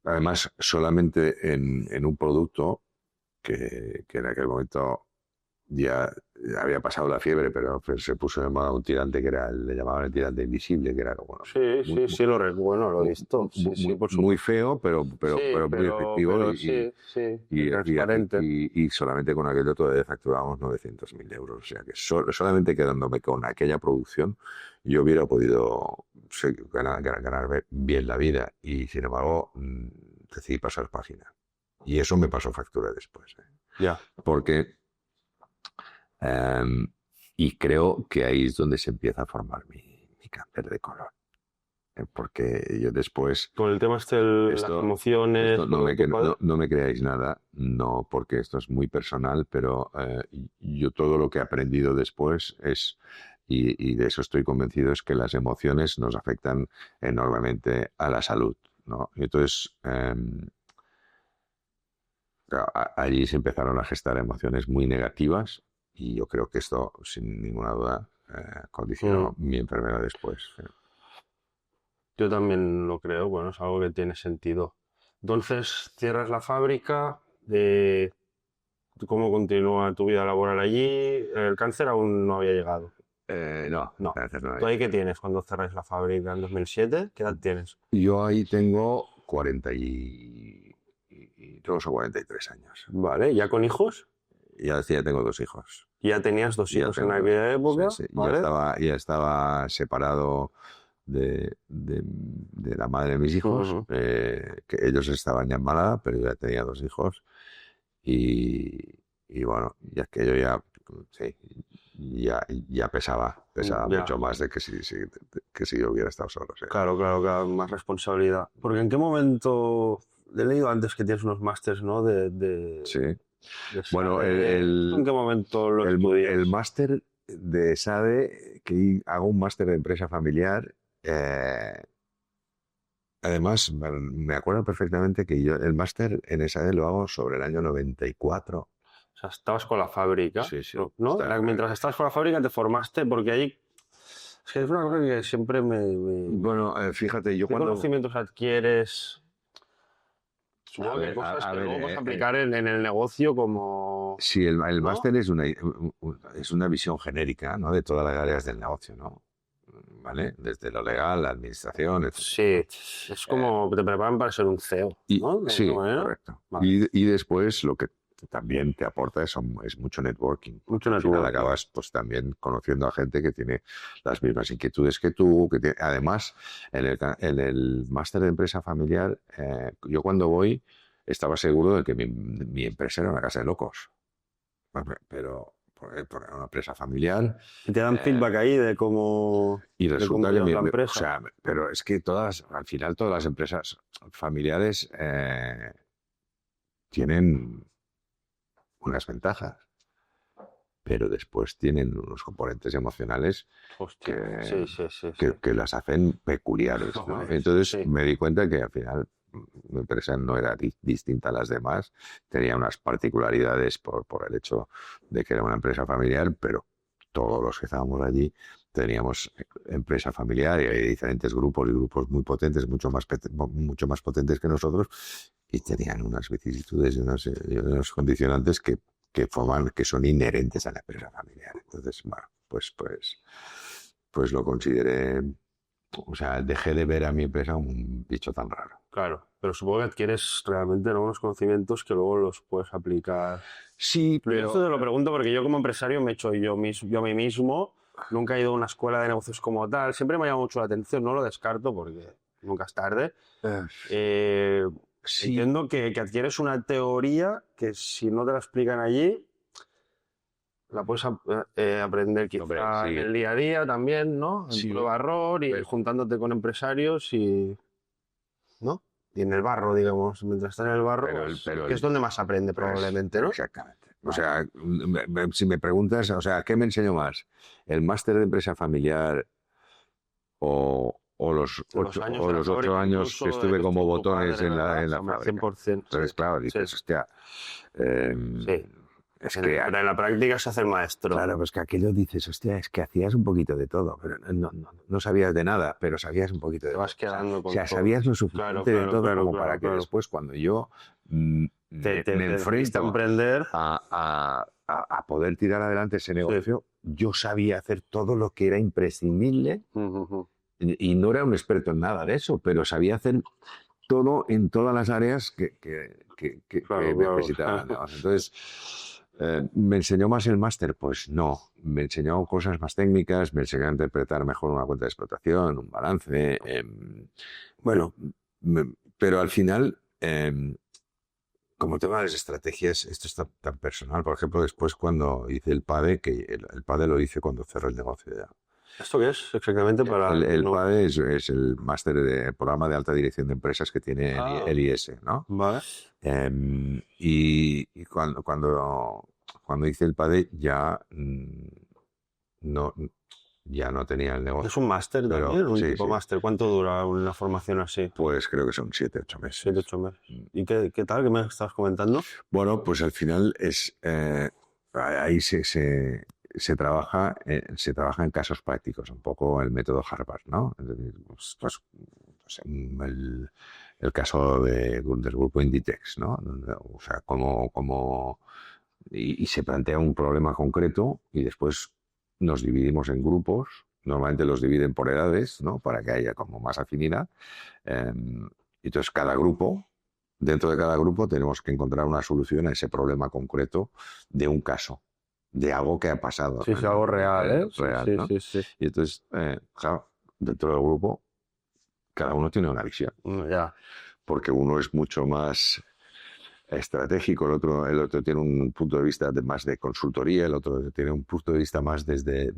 además, solamente en un producto que en aquel momento ya había pasado la fiebre, pero pues, se puso de moda un tirante que le llamaban el tirante invisible, que era como Sí, muy, sí, muy, sí, bueno, lo he visto. Sí, sí, por muy supuesto. feo, Sí, pero muy efectivo pero sí, sí, y, transparente. y solamente con aquello todavía facturábamos 900.000 euros. O sea que solamente quedándome con aquella producción yo hubiera podido ganar bien la vida y sin embargo decidí pasar página. Y eso me pasó factura después. Ya. Porque, em, y creo que ahí es donde se empieza a formar mi cáncer de colon. Porque yo después Con el tema las esto, emociones, esto por lo de tu padre. no me creáis nada, no porque esto es muy personal, pero yo todo lo que he aprendido después y de eso estoy convencido, es que las emociones nos afectan enormemente a la salud, ¿no? Y entonces, claro, allí se empezaron a gestar emociones muy negativas y yo creo que esto, sin ninguna duda, Mm. condicionó mi enfermedad después. Yo también lo creo, bueno, es algo que tiene sentido. Entonces, cierras la fábrica, ¿cómo continúa tu vida laboral allí? El cáncer aún no había llegado. No, No. gracias, no. ¿Tú ahí qué tienes cuando cerráis la fábrica en 2007? ¿Qué edad tienes? Yo ahí tengo 42 o 43 años. Vale, ¿ya con hijos? Y ahora sí ya tengo 2 hijos. ¿Ya tenías dos Ya hijos en tengo dos. aquella Sí, época? sí. ¿Vale? Ya estaba separado de la madre de mis hijos, Ujú. que ellos estaban ya en Málaga, pero yo ya tenía 2 hijos. Y bueno, ya que yo ya, sí, ya pesaba Ya, mucho más de que si yo hubiera estado solo. Sí. claro, claro, claro, más responsabilidad. Porque ¿en qué momento, he leído antes que tienes unos másters, ¿no? Sí. De Bueno, SADE. ¿Esto en qué momento lo el estudias? máster de SADE, que hago un máster de empresa familiar, además me acuerdo perfectamente que yo el máster en SADE lo hago sobre el año 94. O sea, estabas con la fábrica, Sí, sí. ¿no? Mientras estabas con la fábrica te formaste, porque ahí... Es que es una cosa que siempre Bueno, fíjate, yo ¿Qué cuando... conocimientos adquieres? A Supongo que ver, cosas a que ver, luego puedes aplicar en el negocio como... sí, el ¿No? máster es una visión genérica, ¿no? De todas las áreas del negocio, ¿no? ¿Vale? Desde lo legal, la administración, etcétera. Sí, es como te preparan para ser un CEO, Y ¿no? De alguna sí, manera. correcto. Vale. Y después lo que también te aporta es mucho networking, Mucho porque al final networking. acabas pues también conociendo a gente que tiene las mismas inquietudes que tú, además en el máster de empresa familiar, yo cuando voy estaba seguro de que mi empresa era una casa de locos, pero porque era una empresa familiar. Y te dan eh, feedback ahí y de cómo resulta que, llevas la o empresa. sea, pero es que al final todas las empresas familiares tienen unas ventajas, pero después tienen unos componentes emocionales Hostia. que, Sí, sí, sí, sí. que las hacen peculiares, ¿no? Joder, Entonces sí. me di cuenta que al final mi empresa no era distinta a las demás, tenía unas particularidades por el hecho de que era una empresa familiar, pero todos los que estábamos allí teníamos empresa familiar y hay diferentes grupos y grupos muy potentes, mucho más potentes que nosotros y tenían unas vicisitudes y unos condicionantes que son inherentes a la empresa familiar. Entonces, bueno, pues lo consideré, o sea, dejé de ver a mi empresa como un bicho tan raro. Claro, pero supongo que adquieres realmente algunos conocimientos que luego los puedes aplicar. Sí, Yo esto te lo pregunto porque yo como empresario me echo yo a mí mismo nunca he ido a una escuela de negocios como tal. Siempre me ha llamado mucho la atención, no lo descarto porque nunca es tarde. Sí, Entiendo que adquieres una teoría que si no te la explican allí, la puedes aprender hombre, quizá en sí, el día a día también, ¿no? En sí, prueba-error y pero- juntándote con empresarios y, ¿no? Y en el barro, digamos, mientras estás en el barro, pero pues, pero que es donde más aprende pues, probablemente, ¿no? exactamente. O Vale. sea, si me preguntas, o sea, ¿qué me enseñó más? ¿El máster de empresa familiar Los años o de la los ocho fábrica, años que incluso de estuve que como estuvo tu botones padre, ¿verdad? en la Hombre, fábrica? 100%, sí. Entonces, claro, Sí, dices, hostia, eh, sí. es que, Pero en la práctica se hace el maestro. claro, pues que aquello dices, hostia, es que hacías un poquito de todo, pero no sabías de nada, pero sabías un poquito Te de todo. vas quedando O con sea, todo. sabías lo Claro, suficiente de claro, todo claro, como para claro, que claro. después, cuando yo me Te decidiste a enfrento emprender. a poder tirar adelante ese Sí. negocio, yo sabía hacer todo lo que era imprescindible Ujú. y no era un experto en nada de eso, pero sabía hacer todo en todas las áreas que Claro, claro. necesitaba el negocio. Entonces, ¿me enseñó más el máster? Pues no, me enseñó cosas más técnicas, me enseñó a interpretar mejor una cuenta de explotación, un balance, bueno, pero al final, como tema de las estrategias, esto es tan personal. Por ejemplo, después cuando hice el PADE, que el PADE lo hice cuando cerré el negocio ya. ¿Esto qué es exactamente para que El no? PADE es el máster de programa de alta dirección de empresas que tiene Ah, el IS, ¿no? vale. Y cuando hice el PADE no, ya no tenía el ¿Es negocio, un máster pero también? ¿Un sí, tipo sí, máster? ¿Cuánto dura una formación así? pues creo que son 7, 8 meses. 7, 8 meses. ¿Y qué tal? ¿Qué me estabas comentando? Bueno, pues al final ahí se trabaja en casos prácticos, un poco el método Harvard, ¿no? Es decir, pues, el caso del grupo Inditex, ¿no? O sea, y se plantea un problema concreto y después nos dividimos en grupos. Normalmente los dividen por edades, ¿no? Para que haya como más afinidad. Entonces, dentro de cada grupo, tenemos que encontrar una solución a ese problema concreto de un caso, de algo que ha pasado Sí, es algo real, ¿eh? Sí, real, sí, ¿no? sí, sí. Y entonces, claro, dentro del grupo, cada uno tiene una visión, Ya. porque uno es mucho más estratégico, el otro tiene un punto de vista más de consultoría, el otro tiene un punto de vista más desde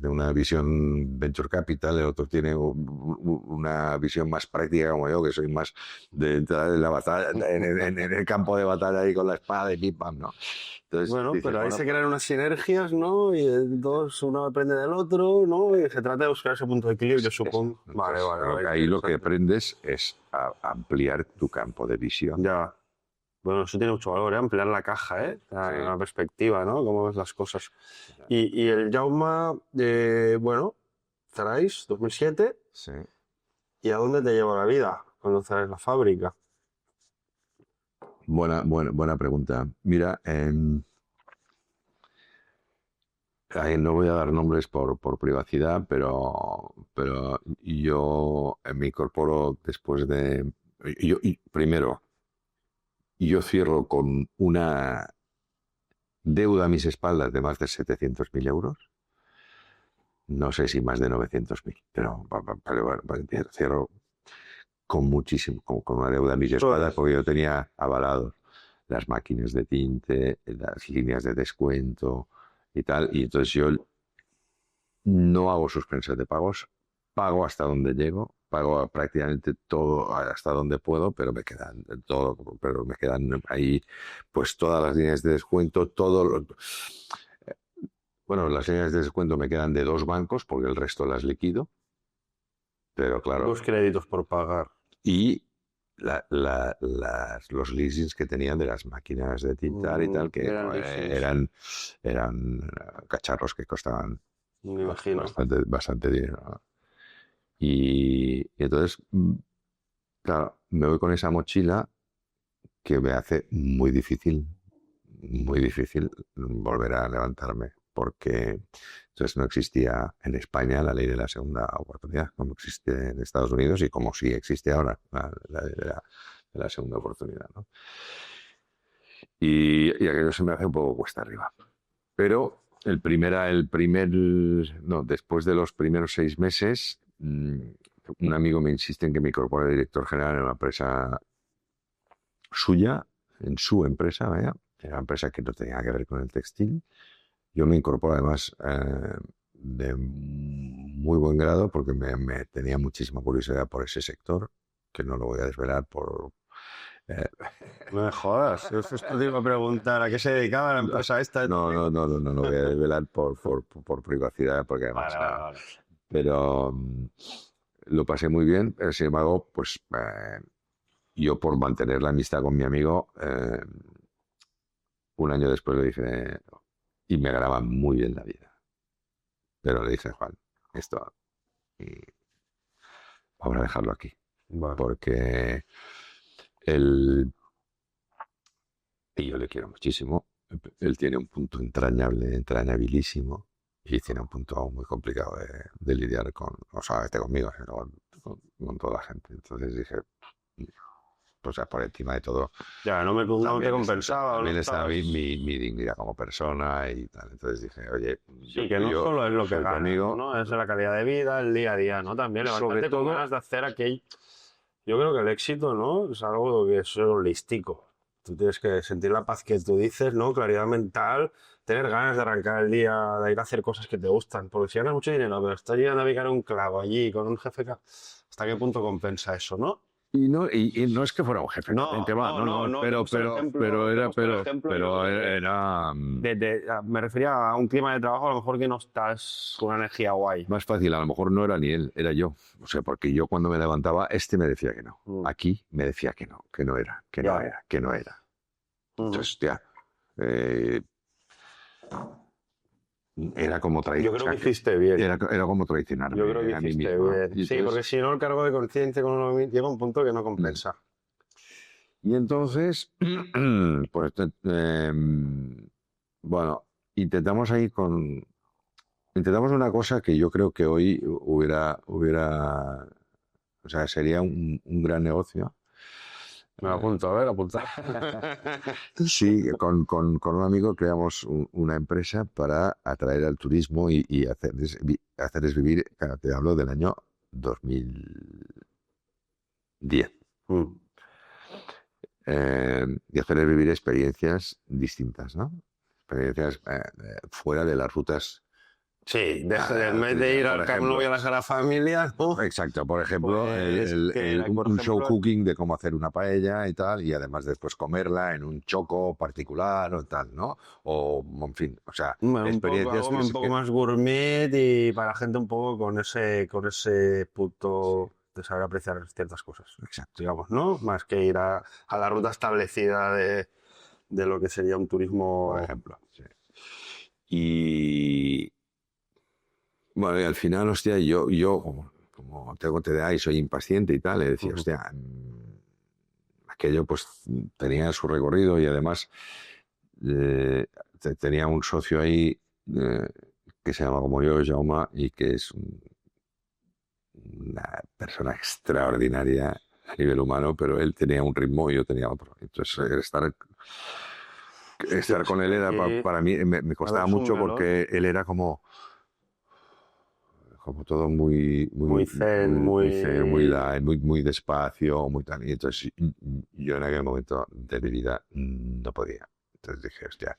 una visión venture capital, el otro tiene una visión más práctica como yo, que soy más de entrar en la batalla, en el campo de batalla ahí con la espada y pim pam, ¿no? Entonces Bueno, dices, pero ahí bueno, se crean unas sinergias, ¿no? Y dos, uno aprende del otro, ¿no? Y se trata de buscar ese punto de equilibrio, supongo. Vale, entonces, vale, claro, vale, ahí lo que interesante. aprendes es a ampliar tu campo de visión. Ya. Bueno, eso tiene mucho valor, ¿eh? Ampliar la caja, ¿eh? Sí, La perspectiva, ¿no? Cómo ves las cosas. Y el Jauma, bueno, cerráis 2007. sí. ¿Y a dónde te llevó la vida cuando cerráis la fábrica? Buena pregunta. Mira, ahí no voy a dar nombres por privacidad, pero yo me incorporo después de... Primero, yo cierro con una deuda a mis espaldas de más de 700.000 euros. No sé si más de 900.000, pero bueno, cierro con muchísimo, con una deuda a mis Eso espaldas, es. porque yo tenía avalados las máquinas de tinte, las líneas de descuento y tal, y entonces yo no hago suspensión de pagos, pago hasta donde llego, pago prácticamente todo hasta donde puedo, pero me quedan ahí pues todas las líneas de descuento, bueno, las líneas de descuento me quedan de 2 bancos porque el resto las liquido, pero claro, Dos créditos por pagar. y los leasings que tenían de las máquinas de tintar y tal, que Eran leasings, eran cacharros que costaban me imagino. bastante dinero, ¿no? Y entonces, claro, me voy con esa mochila que me hace muy difícil volver a levantarme, porque entonces no existía en España la ley de la segunda oportunidad, como existe en Estados Unidos y como sí existe ahora la ley de la segunda oportunidad, ¿no? Y aquello se me hace un poco cuesta arriba. Pero después de los primeros 6 meses, un amigo me insiste en que me incorpore de director general en una empresa suya, en su empresa, vaya. Era una empresa que no tenía que ver con el textil. Yo me incorporo además de muy buen grado porque me tenía muchísima curiosidad por ese sector, que no lo voy a desvelar por... No me jodas. Eso te iba a preguntar, ¿a qué se dedicaba la empresa esta? No lo voy a desvelar por privacidad, porque además Vale. pero lo pasé muy bien, pero sin embargo, pues yo por mantener la amistad con mi amigo, un año después le dije, y me ganaba muy bien la vida, pero le dije, Juan, esto vamos a dejarlo aquí, Vale. porque y yo le quiero muchísimo, él tiene un punto entrañabilísimo, y tiene un punto muy complicado de lidiar con, no solamente conmigo, sino con toda la gente. Entonces dije, pues por encima de todo, Ya, no te compensaba. también ¿no? está mi dignidad como persona y tal. Entonces dije, oye, Sí, que no solo es lo que soy tu ganas, amigo, ¿no? Es la calidad de vida, el día a día, ¿no? También sobre levantarte con todo, ganas de hacer aquello. Yo creo que el éxito, ¿no? Es algo que es holístico. Tú tienes que sentir la paz que tú dices, ¿no? Claridad mental, tener ganas de arrancar el día, de ir a hacer cosas que te gustan. Porque si ganas mucho dinero, pero estás llegando a picar un clavo allí con un jefe, ¿hasta qué punto compensa eso, no? y no es que fuera un jefe, No, pero era me refería a un clima de trabajo a lo mejor que no estás con una energía guay. más fácil. A lo mejor no era ni él, era yo. O sea, porque yo cuando me levantaba, me decía que no. Aquí me decía que no era, que no Ya. era, que no era. Entonces, hostia, era como Yo creo que hiciste bien. Era como traicionarme Yo creo que a mí hiciste mismo. bien. Y Sí, entonces, porque si no, el cargo de conciencia con uno mismo llega a un punto que no compensa. y entonces, pues, bueno, intentamos una cosa que yo creo que hoy o sea, sería un gran negocio. Me lo apunto, a ver, apuntar. Sí, con un amigo creamos una empresa para atraer al turismo y hacerles vivir, claro, te hablo del año 2010, y hacerles vivir experiencias distintas, ¿no? Experiencias fuera de las rutas. Sí, en vez de ir al Camp Nou y a la familia, ¿no? Exacto, por ejemplo, Pues, un show cooking de cómo hacer una paella y tal, y además después comerla en un choco particular o tal, ¿no? O, en fin, o sea, experiencias algo un poco más gourmet y para gente un poco con ese punto de saber apreciar ciertas cosas, Exacto. digamos, ¿no? Más que ir a la ruta establecida de lo que sería un turismo. Por ejemplo, sí. Y bueno, y al final, hostia, yo como tengo TDA y soy impaciente y tal, le decía, hostia, aquello pues tenía su recorrido y además tenía un socio ahí que se llama como yo, Jaume, y que es una persona extraordinaria a nivel humano, pero él tenía un ritmo y yo tenía otro. Entonces, estar con él era para mí, me costaba mucho porque él era como todo Muy zen, muy light, muy despacio, muy tal. Y entonces yo en aquel momento de mi vida no podía. Entonces dije, hostia,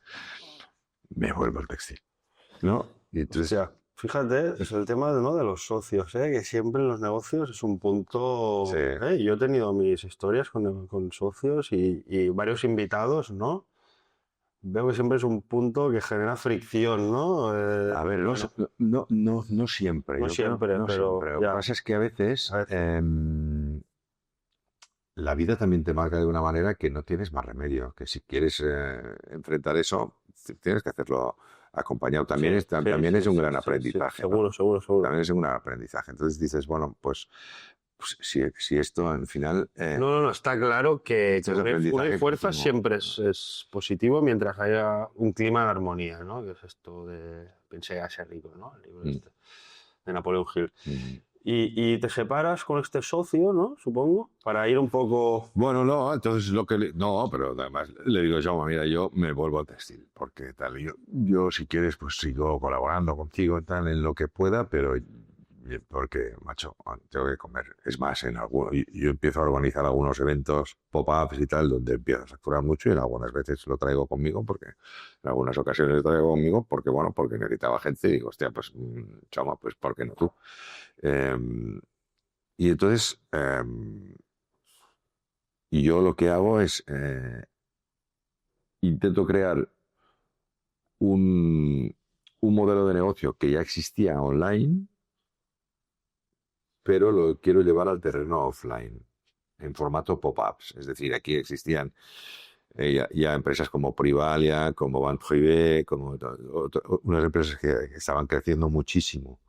me vuelvo al textil, ¿no? Y entonces, Hostia, fíjate, es el tema ¿no? de los socios, ¿eh? Que siempre en los negocios es un punto. sí. Yo he tenido mis historias con socios y varios invitados, ¿no? Veo que siempre es un punto que genera fricción, ¿no? A ver, no siempre. No siempre, No pero siempre. Lo que ya. pasa es que a veces, A veces. la vida también te marca de una manera que no tienes más remedio, que si quieres enfrentar eso, tienes que hacerlo acompañado. También es un gran aprendizaje. Seguro, ¿no? seguro. También es un gran aprendizaje. Entonces dices, bueno, pues si esto al final... No, está claro que Esto es aprendizaje unir fuerzas continuo. siempre es positivo mientras haya un clima de armonía, ¿no? Que es esto de Pensé a ser rico, ¿no? El libro este, de Napoleón Hill. Y te separas con este socio, ¿no? Supongo, para ir un poco... Bueno, no, entonces no, pero además le digo yo, mira, yo me vuelvo al textil, porque tal, yo si quieres, pues sigo colaborando contigo tal en lo que pueda, pero porque, macho, tengo que comer. Es más, yo empiezo a organizar algunos eventos, pop-ups y tal, donde empiezo a facturar mucho y en algunas veces lo traigo conmigo, porque en algunas ocasiones lo traigo conmigo, porque bueno, porque necesitaba gente y digo, hostia, pues, chama, pues, ¿por qué no tú? Y entonces, y yo lo que hago es, intento crear un, un modelo de negocio que ya existía online, pero lo quiero llevar al terreno offline, en formato pop-ups. Es decir, aquí existían ya empresas como Privalia, como Banque Privé, como unas empresas que estaban creciendo muchísimo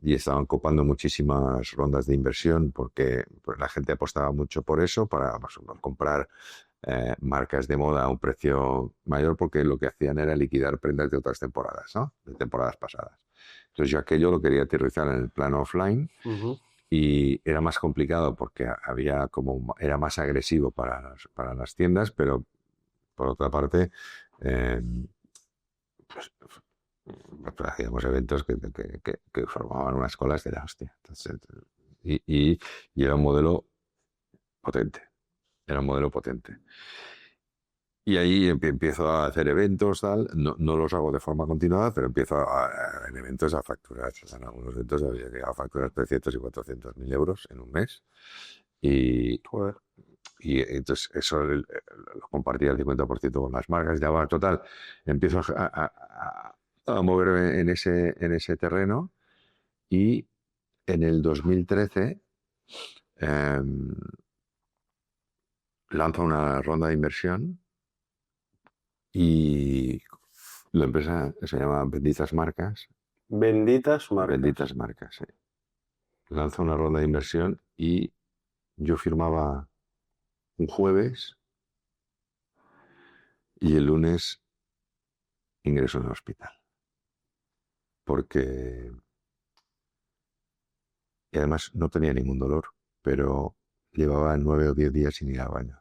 y estaban copando muchísimas rondas de inversión porque pues, la gente apostaba mucho por eso, para pues, comprar marcas de moda a un precio mayor porque lo que hacían era liquidar prendas de otras temporadas, ¿no? De temporadas pasadas. Entonces yo aquello lo quería aterrizar en el plano offline Ujú. y era más complicado porque era más agresivo para las tiendas, pero por otra parte, eh, pues, hacíamos eventos que formaban unas colas de la hostia. Entonces, y, y, y era un modelo potente, era un modelo potente. Y ahí empiezo a hacer eventos, tal. No, no los hago de forma continuada, pero empiezo en eventos a facturar. O sea, en algunos eventos había llegado a facturar 300 y 400 mil euros en un mes. Y, Joder. y entonces eso lo compartía al 50% con las marcas. Ya va, total, empiezo a moverme en ese terreno. Y en el 2013 eh, lanzo una ronda de inversión y la empresa se llama Benditas Marcas. Benditas marcas. Benditas Marcas, sí. Lanza una ronda de inversión y yo firmaba un jueves y el lunes ingreso en el hospital. Porque, y además no tenía ningún dolor, pero llevaba 9 o 10 días sin ir al baño,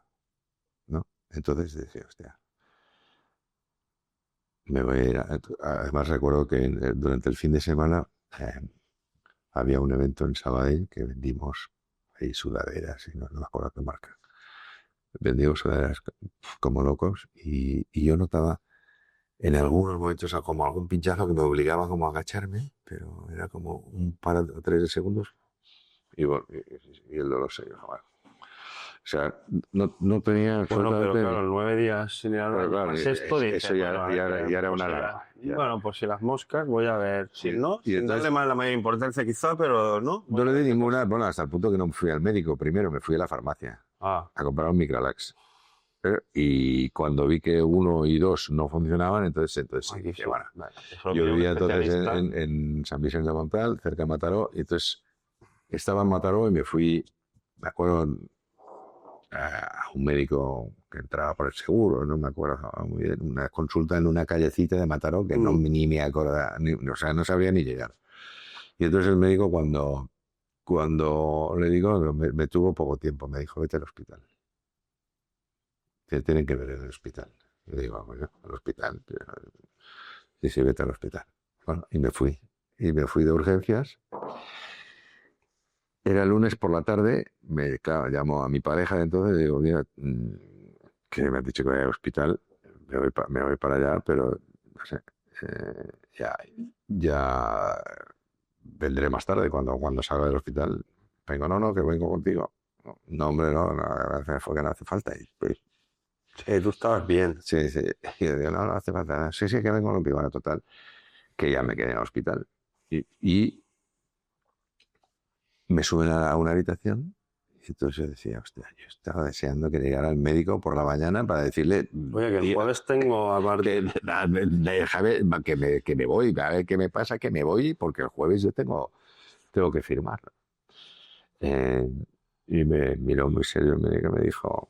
¿no? Entonces decía, hostia, me voy a ir. Además recuerdo que durante el fin de semana eh, había un evento en Sabadell que vendimos ahí sudaderas y no me acuerdo qué marca. Vendimos sudaderas como locos y yo notaba en algunos momentos como algún pinchazo que me obligaba como a agacharme, pero era como un par o tres de segundos y, bueno, y el dolor se iba. Bueno. O sea, no tenía Bueno, pero absolutamente... claro, 9 días sin ir al Pero baño. claro, Más esto eso dices, ya, bueno, a ver, ya, ya era por una si alarma. bueno, por si las moscas, voy a ver. Si no, Y sin darle entonces más la mayor importancia quizá, pero no, no voy a le di ver qué ninguna, pasa. bueno, hasta el punto que no fui al médico primero, me fui a la farmacia Ah, a comprar un Microlax. Y cuando vi que uno y dos no funcionaban, entonces sí, aquí dije, sí. bueno, Vale, eso lo yo pide un vivía entonces especialista. en San Vicente de Montral, cerca de Mataró, y entonces estaba en Mataró y me fui, me acuerdo, a un médico que entraba por el seguro, no me acuerdo muy bien, una consulta en una callecita de Mataró que no, Mm. ni me acordaba, o sea, no sabía ni llegar. Y entonces el médico cuando le digo, me tuvo poco tiempo, me dijo, vete al hospital. Te tienen que ver en el hospital. Y le digo, bueno, al hospital. Sí, sí, vete al hospital. Bueno, y me fui. Y me fui de urgencias. Era lunes por la tarde. Claro, llamo a mi pareja de entonces y digo, mira, que me han dicho que voy al hospital. Me voy para allá, pero no sé. Ya, ya vendré más tarde cuando salga del hospital. Vengo, no, que vengo contigo. No, hombre, no, fue que no hace falta. Y, pues, Sí, tú estabas bien. sí, sí. Y yo digo, no hace falta. Sí, sí, que vengo contigo. Bueno, total, que ya me quedé en el hospital. Y me suben a una habitación. Y entonces yo decía, hostia, yo estaba deseando que llegara el médico por la mañana para decirle, Oye, que el "Tío, jueves tengo aparte. que, déjame, que me voy, a ver qué me pasa, que me voy, porque el jueves yo tengo que firmar. Eh, y me miró muy serio el médico y me dijo,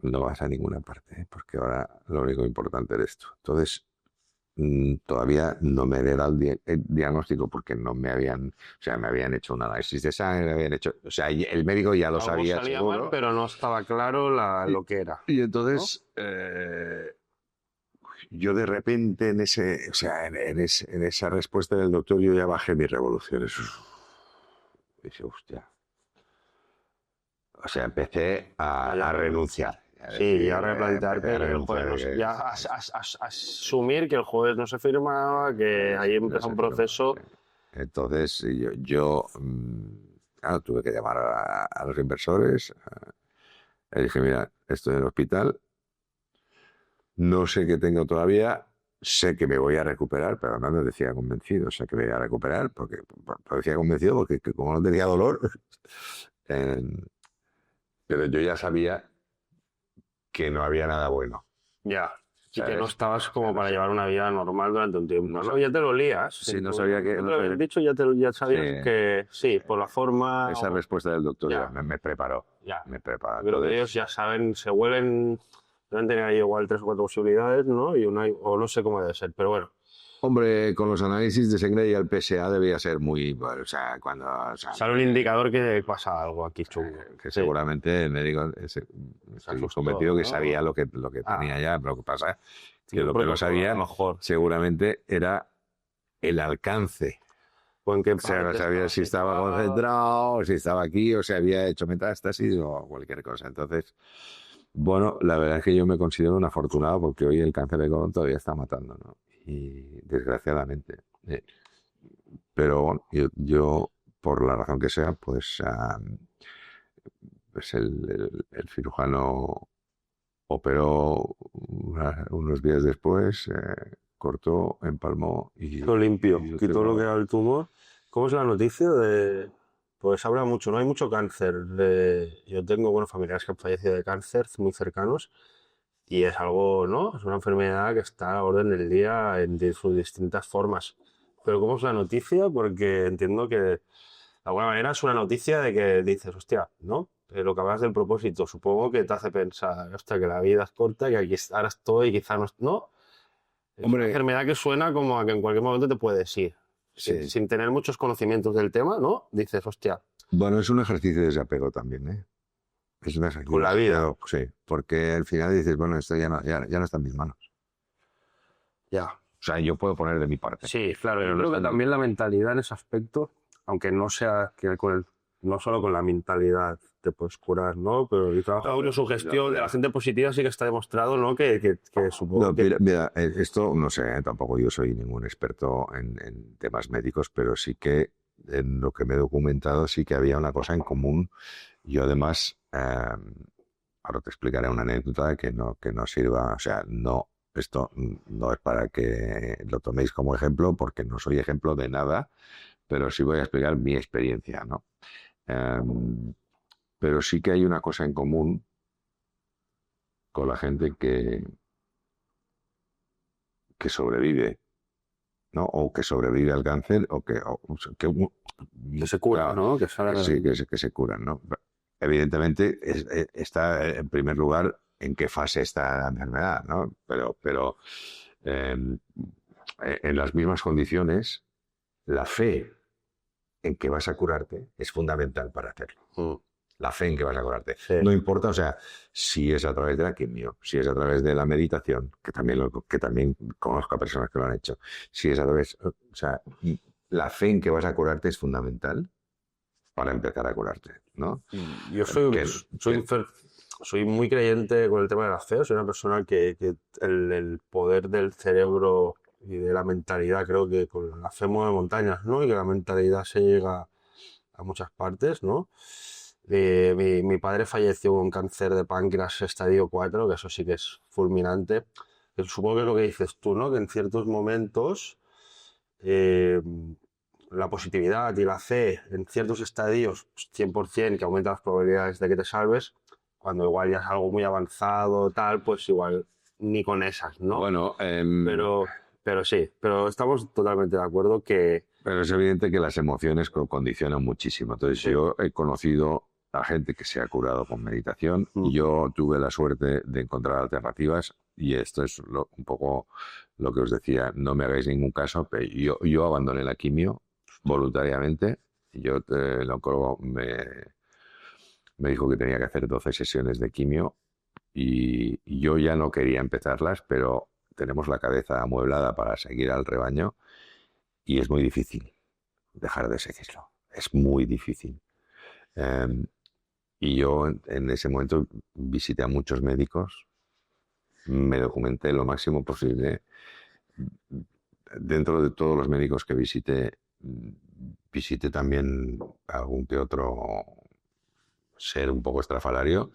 no vas a ninguna parte, porque ahora lo único importante eres tú. Entonces, todavía no me había dado el diagnóstico porque no me habían, o sea, me habían hecho un análisis de sangre, me habían hecho, o sea, el médico ya lo Algo sabía salía seguro. mal, pero no estaba claro lo que era. Y entonces, yo de repente en ese, o sea, en esa respuesta del doctor yo ya bajé mis revoluciones. Dije, hostia. O sea, empecé a renunciar. Sí, ya replantearte, Empecé a renunciar, ya asumir que el jueves no se firmaba, que ahí no empezó sé, un pero, proceso. sí. Entonces claro, tuve que llamar a los inversores. Le dije, mira, estoy en el hospital, no sé qué tengo todavía, sé que me voy a recuperar, pero no me decía convencido, sé que me voy a recuperar, porque parecía convencido porque como no tenía dolor, eh, pero yo ya sabía que no había nada bueno. Ya. Y que ¿Sabes? no estabas como para llevar una vida normal durante un tiempo. No ¿No? sé. Ya te lo lías. Sí, no sabía que... No te no lo sabía- habían dicho, ya sabías Sí. que sí, por la forma. Esa respuesta del doctor Ya. me preparó. Ya. Me preparó. Yo creo que ellos ya saben, se huelen. Deben tener ahí igual 3 o 4 posibilidades, ¿no? Y una, o no sé cómo debe ser, pero bueno. Hombre, con los análisis de sangre y el PSA debía ser muy... bueno, o sea, cuando... O sea, Sale un indicador que pasa algo aquí chungo. que seguramente el médico... estoy asustó, convencido que ¿no? sabía lo que tenía ya. Lo que pasa que lo que no sabía a lo mejor. seguramente era el alcance. O en qué O sea, no parte sabía si estaba concentrado, si estaba aquí, o si había hecho metástasis o cualquier cosa. Entonces, bueno, la verdad es que yo me considero un afortunado porque hoy el cáncer de colon todavía está matando, ¿no? Y desgraciadamente. Pero bueno, yo, por la razón que sea, pues el cirujano operó unos días después, cortó, empalmó y... Quitó limpio, y quitó lo que era el tumor. ¿Cómo es la noticia de...? Pues habla mucho, no hay mucho cáncer. Yo tengo, bueno, familiares que han fallecido de cáncer muy cercanos y es algo, ¿no? Es una enfermedad que está a la orden del día en sus distintas formas. Pero ¿cómo es la noticia? Porque entiendo que de alguna manera es una noticia de que dices, hostia, ¿no? Lo que hablas del propósito, supongo que te hace pensar, hostia, que la vida es corta, que aquí ahora estoy y quizá no... ¿no? Es una Hombre, enfermedad que suena como a que en cualquier momento te puedes ir. sí. Sin tener muchos conocimimientos del tema, ¿no? Dices, hostia, Bueno, es un ejercicio de desapego también, ¿eh? Es un ejercicio con la de vida. desapego, sí, porque al final dices, bueno, esto ya no está en mis manos. Ya. O sea, yo puedo poner de mi parte. Sí, claro. Pero Yo no creo está que en- también la mentalidad en ese aspecto, aunque no sea que no solo con la mentalidad te puedes curar, ¿no? Pero el trabajo de autosugestión de la gente positiva sí que está demostrado, ¿no? Que supongo No, que... mira, esto no sé, tampoco yo soy ningún experto en temas médicos, pero sí que en lo que me he documentado sí que había una cosa en común. Yo además, ahora te explicaré una anécdota que no sirva, o sea, no, esto no es para que lo toméis como ejemplo, porque no soy ejemplo de nada, pero sí voy a explicar mi experiencia, ¿no? Em, pero sí que hay una cosa en común con la gente que sobrevive, ¿no? O que sobrevive al cáncer Que se cura, claro, ¿no? Que sale... sí, que se curan, ¿no? Evidentemente está en primer lugar en qué fase está la enfermedad, ¿no? Pero eh, en las mismas condiciones, la fe en que vas a curarte es fundamental para hacerlo. Mm, La fe en que vas a curarte. sí. No importa, o sea, si es a través de la quimio, si es a través de la meditación, que también conozco a personas que lo han hecho, si es a través, o sea, la fe en que vas a curarte es fundamental para empezar a curarte, ¿no? Yo Que- soy muy creyente con el tema de la fe. Soy una persona que el poder del cerebro y de la mentalidad, creo que con la fe mueve montañas, ¿no? Y que la mentalidad se llega a muchas partes, ¿no? Mi padre falleció con cáncer de páncreas estadio 4, que eso sí que es fulminante. Que supongo que es lo que dices tú, ¿no? Que en ciertos momentos eh, la positividad y la fe en ciertos estadios, pues, 100%, que aumenta las probabilidades de que te salves, cuando igual ya es algo muy avanzado, tal, pues igual ni con esas, ¿no? Bueno, Pero sí, pero estamos totalmente de acuerdo que... pero es evidente que las emociones condicionan muchísimo. Entonces, Sí. yo he conocido a gente que se ha curado con meditación. Mm. Yo tuve la suerte de encontrar alternativas. y esto es un poco lo que os decía, no me hagáis ningún caso, pero yo abandoné la quimio voluntariamente. El oncólogo me dijo que tenía que hacer 12 sesiones de quimio y yo ya no quería empezarlas, pero tenemos la cabeza amueblada para seguir al rebaño y es muy difícil dejar de seguirlo. Es muy difícil. Y yo en ese momento visité a muchos médicos, me documenté lo máximo posible. Dentro de todos los médicos que visité también algún que otro ser un poco estrafalario,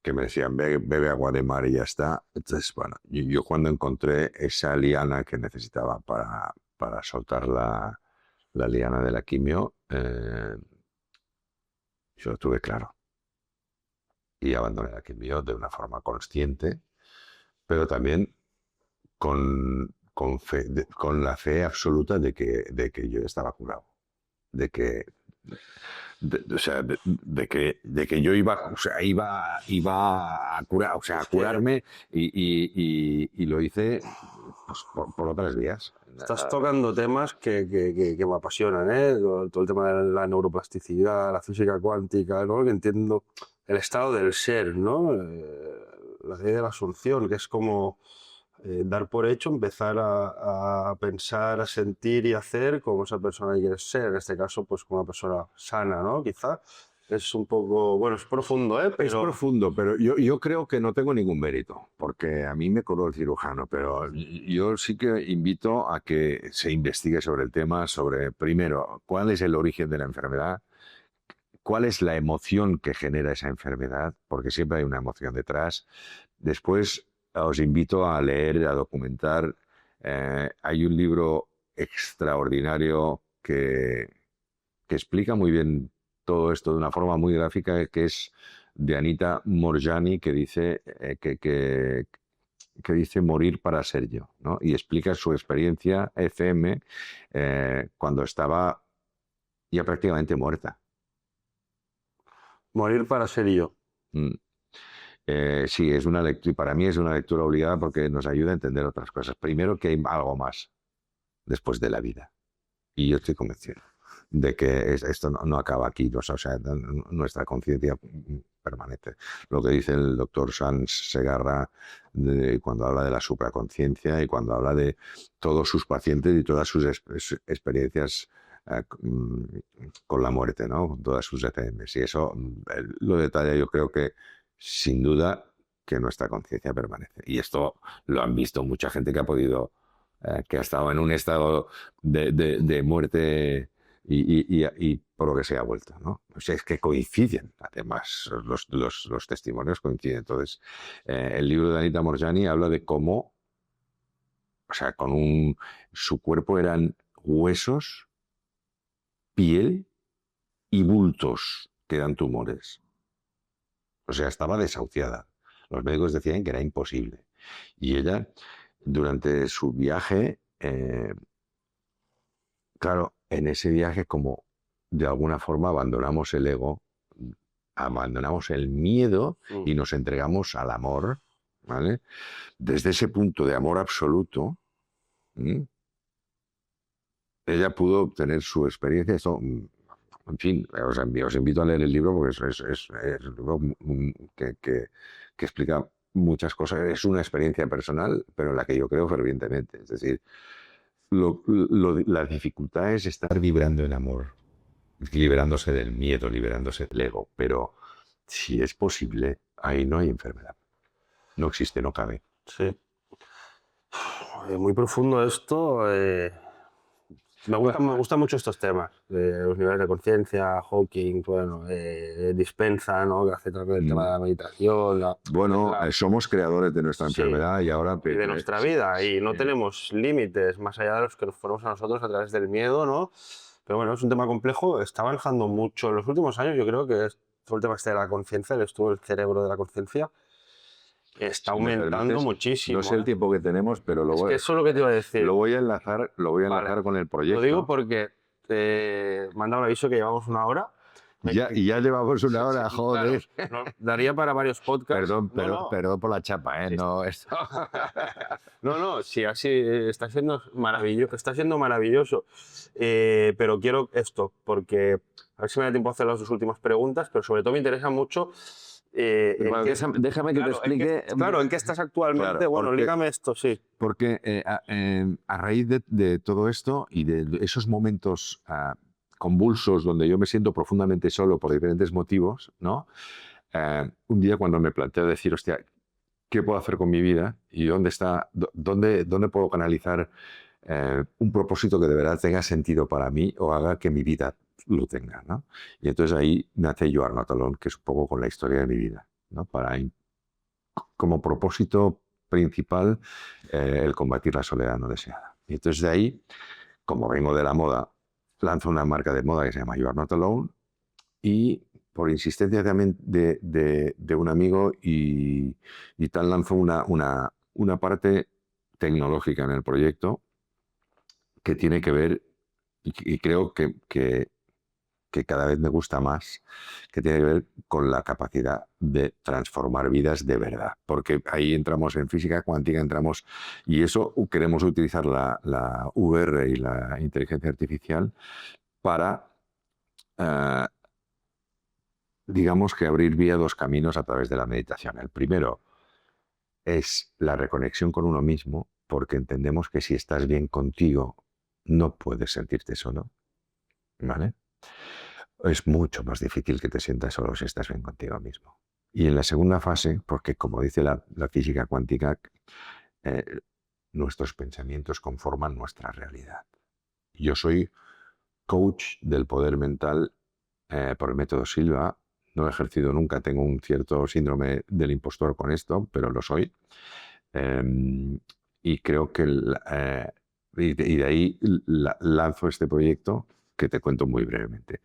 que me decían, bebe agua de mar y ya está. Entonces, bueno, yo cuando encontré esa liana que necesitaba para soltar la liana de la quimio, yo lo tuve claro. Y abandoné la quimio de una forma consciente, pero también con la fe absoluta de que yo estaba curado. De que de que yo iba a curar, o sea, a curarme y lo hice pues, por otras vías. Estás tocando temas que me apasionan, ¿eh? Todo el tema de la neuroplasticidad, la física cuántica, ¿no? Que entiendo el estado del ser, ¿no? La ley de la asunción, que es como dar por hecho, empezar a pensar, a sentir y hacer como esa persona que quieres ser. En este caso, pues como una persona sana, ¿no? Quizá es un poco, bueno, es profundo, ¿eh? Es Pero profundo, pero yo creo que no tengo ningún mérito, porque a mí me curó el cirujano, pero yo sí que invito a que se investigue sobre el tema, sobre, primero, cuál es el origen de la enfermedad, cuál es la emoción que genera esa enfermedad, porque siempre hay una emoción detrás. Después os invito a leer, a documentar. Hay un libro extraordinario que explica muy bien todo esto de una forma muy gráfica, que es de Anita Moorjani, que dice que dice morir para ser yo, ¿no? Y explica su experiencia FM cuando estaba ya prácticamente muerta. morir para ser yo. Mm. Sí, es una lectura, y para mí es una lectura obligada porque nos ayuda a entender otras cosas. Primero, que hay algo más después de la vida. Y yo estoy convencido de que esto no acaba aquí, o sea, nuestra conciencia permanece. Lo que dice el doctor Sanz Segarra cuando habla de la supraconciencia y cuando habla de todos sus pacientes y todas sus experiencias con la muerte, ¿no? Con todas sus ECMs. Y eso lo detalla, yo creo que sin duda que nuestra conciencia permanece. Y esto lo han visto mucha gente que ha podido que ha estado en un estado de muerte y por lo que se ha vuelto, ¿no? O sea, es que coinciden, además, los testimonios coinciden. Entonces, el libro de Anita Moorjani habla de cómo, o sea, su cuerpo eran huesos, piel y bultos que eran tumores. O sea, estaba desahuciada. Los médicos decían que era imposible. Y ella, durante su viaje, claro, en ese viaje, como de alguna forma abandonamos el ego, abandonamos el miedo y nos entregamos al amor, ¿vale? Desde ese punto de amor absoluto, ella pudo obtener su experiencia. Esto, en fin, os invito a leer el libro porque es un libro que explica muchas cosas. Es una experiencia personal, pero en la que yo creo fervientemente. Es decir, la dificultad es estar vibrando en amor, liberándose del miedo, liberándose del ego. Pero si es posible, ahí no hay enfermedad. No existe, no cabe. Sí. Muy profundo esto. Me gustan mucho estos temas, los niveles de conciencia, Hawking, bueno, Dispenza, ¿no? Que hace también el tema de la meditación. Bueno, somos creadores de nuestra enfermedad y ahora... Y de nuestra vida, y no tenemos límites más allá de los que nos ponemos a nosotros a través del miedo, ¿no? Pero bueno, es un tema complejo, está avanzando mucho. En los últimos años yo creo que todo el tema este de la conciencia, el estudio del cerebro de la conciencia, está aumentando muchísimo. No sé el tiempo que tenemos, pero es que eso es lo que te iba a decir. Lo voy a enlazar con el proyecto. Lo digo porque te manda un aviso que llevamos 1 hora Y ya llevamos una hora, Sí, joder. claro, daría para varios podcasts. Perdón por la chapa, ¿eh? Sí. No, esto... No, sí, así está siendo maravilloso, pero quiero esto, porque a ver si me da tiempo a hacer las 2 últimas preguntas, pero sobre todo me interesa mucho Bueno, déjame que te explique. Claro, ¿en qué estás actualmente? Claro, Bueno, lígame esto, sí. Porque a raíz de todo esto y de esos momentos convulsos donde yo me siento profundamente solo por diferentes motivos, ¿no? Un día cuando me planteo decir, hostia, ¿qué puedo hacer con mi vida? ¿Y dónde puedo canalizar un propósito que de verdad tenga sentido para mí o haga que mi vida lo tenga, ¿no? Y entonces ahí nace You Are Not Alone, que es un poco con la historia de mi vida, ¿no? Como propósito principal el combatir la soledad no deseada. Y entonces de ahí, como vengo de la moda, lanzo una marca de moda que se llama You Are Not Alone y por insistencia también de un amigo y tal lanzo una parte tecnológica en el proyecto que tiene que ver, y creo que cada vez me gusta más, que tiene que ver con la capacidad de transformar vidas de verdad. Porque ahí entramos en física cuántica, y eso queremos utilizar la VR y la inteligencia artificial para, eh, digamos que abrir vía 2 caminos a través de la meditación. El primero es la reconexión con uno mismo, porque entendemos que si estás bien contigo, no puedes sentirte solo, ¿vale? Es mucho más difícil que te sientas solo si estás bien contigo mismo. Y en la segunda fase, porque como dice la física cuántica, eh, nuestros pensamientos conforman nuestra realidad. Yo soy coach del poder mental por el método Silva. No he ejercido nunca, tengo un cierto síndrome del impostor con esto, pero lo soy. Y creo que de ahí lanzo este proyecto que te cuento muy brevemente.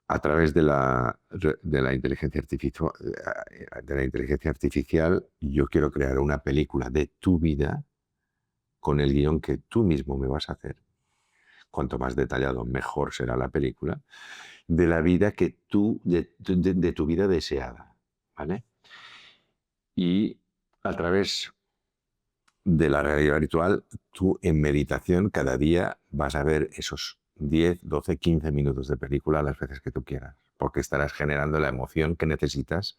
A través de la inteligencia artificial, yo quiero crear una película de tu vida con el guión que tú mismo me vas a hacer. Cuanto más detallado, mejor será la película, de la vida que de tu vida deseada, ¿vale? Y a través de la realidad virtual, tú en meditación cada día vas a ver esos 10, 12, 15 minutos de película las veces que tú quieras, porque estarás generando la emoción que necesitas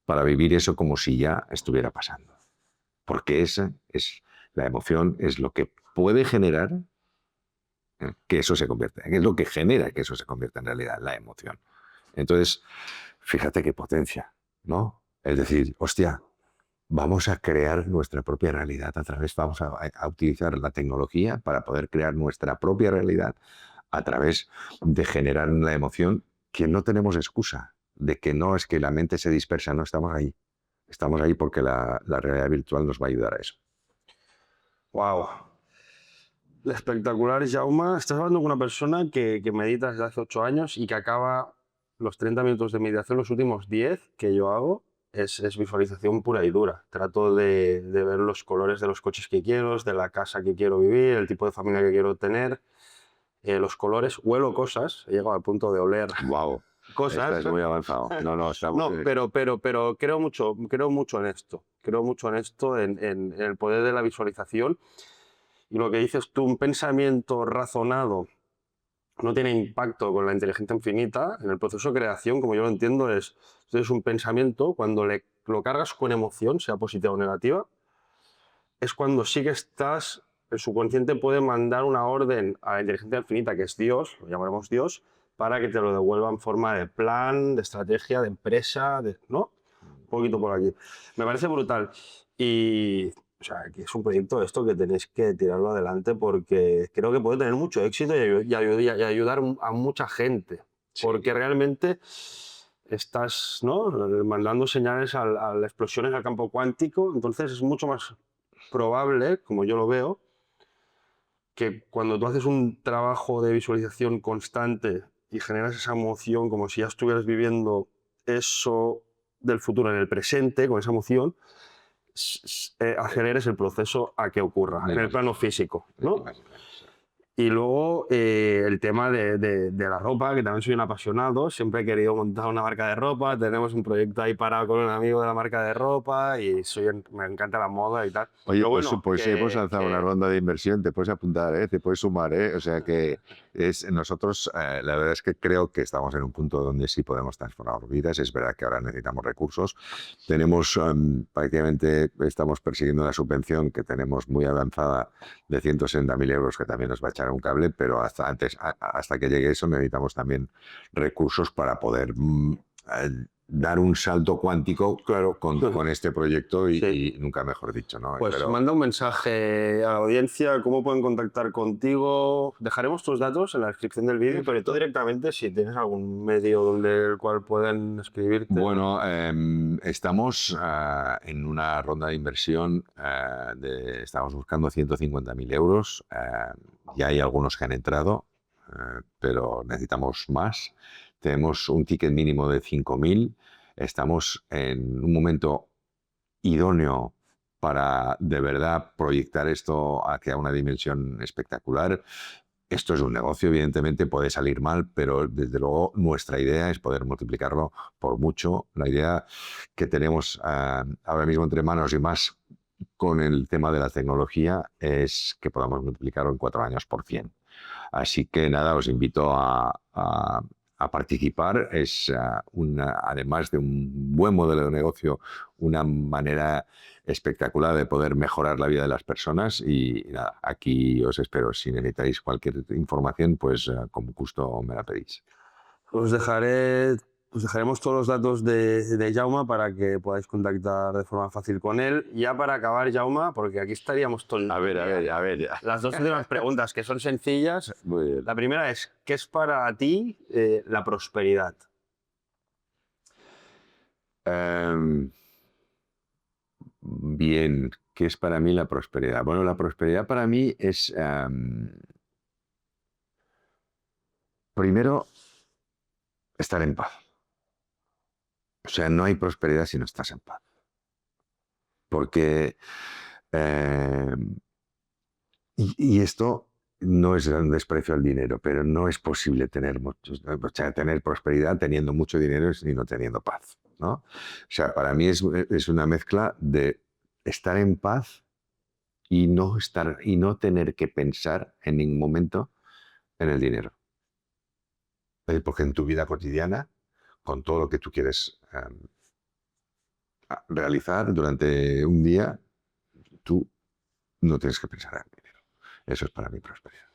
para vivir eso como si ya estuviera pasando. Porque la emoción es lo que puede generar que eso se convierta, es lo que genera que eso se convierta en realidad, la emoción. Entonces, fíjate qué potencia, ¿no? Es decir, hostia, vamos a crear nuestra propia realidad vamos a utilizar la tecnología para poder crear nuestra propia realidad a través de generar una emoción que no tenemos excusa, de que no es que la mente se dispersa, no estamos ahí. Estamos ahí porque la realidad virtual nos va a ayudar a eso. Wow. Espectacular, Jaume. Estás hablando con una persona que medita desde hace 8 años y que acaba los 30 minutos de meditación, los últimos 10 que yo hago, es visualización pura y dura. Trato de ver los colores de los coches que quiero, de la casa que quiero vivir, el tipo de familia que quiero tener, los colores, huelo cosas, he llegado al punto de oler Wow. cosas. Estás muy avanzado. No, estamos... No, pero creo mucho en esto. Creo mucho en esto, en el poder de la visualización. Y lo que dices tú, un pensamiento razonado no tiene impacto con la inteligencia infinita. En el proceso de creación, como yo lo entiendo, es un pensamiento, cuando lo cargas con emoción, sea positiva o negativa, es cuando sí que el subconsciente puede mandar una orden a la inteligencia infinita, que es Dios, lo llamaremos Dios, para que te lo devuelva en forma de plan, de estrategia, de empresa, ¿no? Un poquito por aquí. Me parece brutal. Y, o sea, que es un proyecto esto que tenéis que tirarlo adelante porque creo que puede tener mucho éxito y ayudar a mucha gente. Sí. Porque realmente estás, ¿no?, mandando señales a las explosiones al campo cuántico, entonces es mucho más probable, como yo lo veo, que cuando tú haces un trabajo de visualización constante y generas esa emoción como si ya estuvieras viviendo eso del futuro en el presente, con esa emoción, aceleres el proceso a que ocurra en el plano físico, ¿no? Y luego el tema de la ropa, que también soy un apasionado, siempre he querido montar una marca de ropa, tenemos un proyecto ahí parado con un amigo de la marca de ropa y me encanta la moda y tal. Oye, Pero pues, bueno, pues hemos lanzado una ronda de inversión, te puedes apuntar, ¿eh? Te puedes sumar, ¿eh? O sea que nosotros, la verdad es que creo que estamos en un punto donde sí podemos transformar vidas. Es verdad que ahora necesitamos recursos. Tenemos, prácticamente, estamos persiguiendo una subvención que tenemos muy avanzada de 160.000 euros, que también nos va a echar un cable, pero hasta que llegue eso necesitamos también recursos para poder dar un salto cuántico, claro, con este proyecto sí. y nunca mejor dicho, ¿no? Pues Pero manda un mensaje a la audiencia, cómo pueden contactar contigo. Dejaremos tus datos en la descripción del vídeo, pero tú directamente, si tienes algún medio donde el cual pueden escribirte. bueno, estamos en una ronda de inversión, estamos buscando 150.000 euros. Ya hay algunos que han entrado, pero necesitamos más. Tenemos un ticket mínimo de 5.000. Estamos en un momento idóneo para de verdad proyectar esto hacia una dimensión espectacular. Esto es un negocio, evidentemente puede salir mal, pero desde luego nuestra idea es poder multiplicarlo por mucho. La idea que tenemos ahora mismo entre manos y más con el tema de la tecnología es que podamos multiplicarlo en 4 años por 100. Así que nada, os invito a participar. Es además de un buen modelo de negocio, una manera espectacular de poder mejorar la vida de las personas. Y nada, aquí os espero. Si necesitáis cualquier información, pues con gusto me la pedís. Os dejaré, os dejaremos todos los datos de Jaume para que podáis contactar de forma fácil con él. Ya para acabar, Jaume, porque aquí estaríamos todo el A ver, a día. ver, a ver. Las dos últimas preguntas, que son sencillas. Muy bien. La primera es, ¿qué es para ti la prosperidad? Em, Bien, ¿qué es para mí la prosperidad? Bueno, la prosperidad para mí es, primero, estar en paz. O sea, no hay prosperidad si no estás en paz. Porque, eh, y esto no es un desprecio al dinero, pero no es posible tener o sea, tener prosperidad teniendo mucho dinero y no teniendo paz, ¿no? O sea, para mí es una mezcla de estar en paz y no tener que pensar en ningún momento en el dinero. Porque en tu vida cotidiana, con todo lo que tú quieres realizar durante un día, tú no tienes que pensar en el dinero. Eso es para mí prosperidad.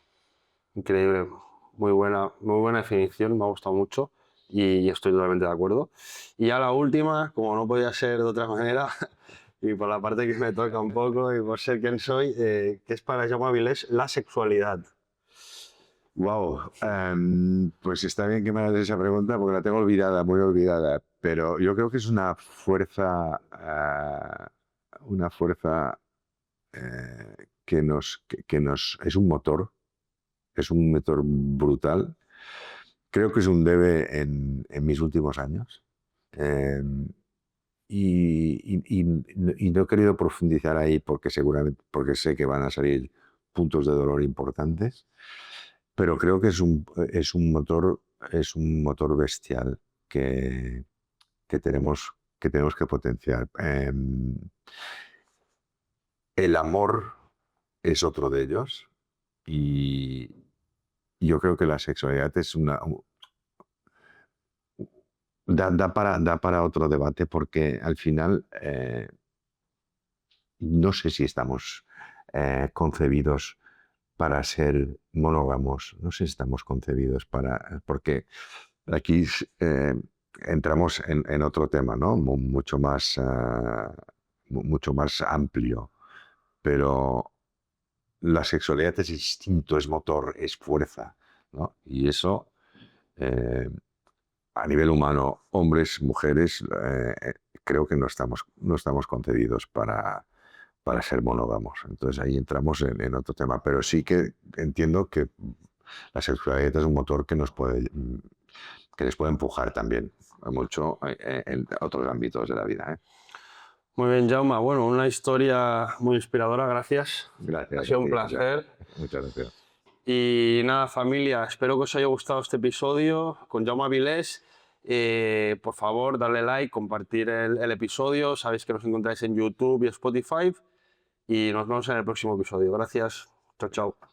Increíble, muy buena definición, me ha gustado mucho y estoy totalmente de acuerdo. Y ya la última, como no podía ser de otra manera, y por la parte que me toca un poco y por ser quien soy, ¿qué es para Jaume Avilés la sexualidad? Wow, pues está bien que me hagas esa pregunta porque la tengo olvidada, muy olvidada, pero yo creo que es una fuerza que nos, es es un motor brutal. Creo que es un debe en mis últimos años. Eh, y no he querido profundizar ahí porque seguramente, porque sé que van a salir puntos de dolor importantes, pero creo que es un motor bestial que, que tenemos que potenciar. El amor es otro de ellos y yo creo que la sexualidad es da para otro debate porque al final no sé si estamos concebidos para ser monógamos, no sé si estamos concebidos porque aquí entramos en otro tema, ¿no? Mucho más amplio, pero la sexualidad es instinto, es motor, es fuerza, ¿no? Y eso, eh, a nivel humano, hombres, mujeres, creo que no estamos concebidos para ser monógamos. Entonces ahí entramos en otro tema, pero sí que entiendo que la sexualidad es un motor que les puede empujar también mucho en otros ámbitos de la vida. Muy bien, Jaume. Bueno, una historia muy inspiradora, gracias. Gracias Ha sido a un ti. placer. Muchas gracias. Y nada, familia, espero que os haya gustado este episodio con Jaume Avilés. Por favor, darle like, compartir el episodio. Sabéis que nos encontráis en YouTube y Spotify. Y nos vemos en el próximo episodio. Gracias. Chao, chao.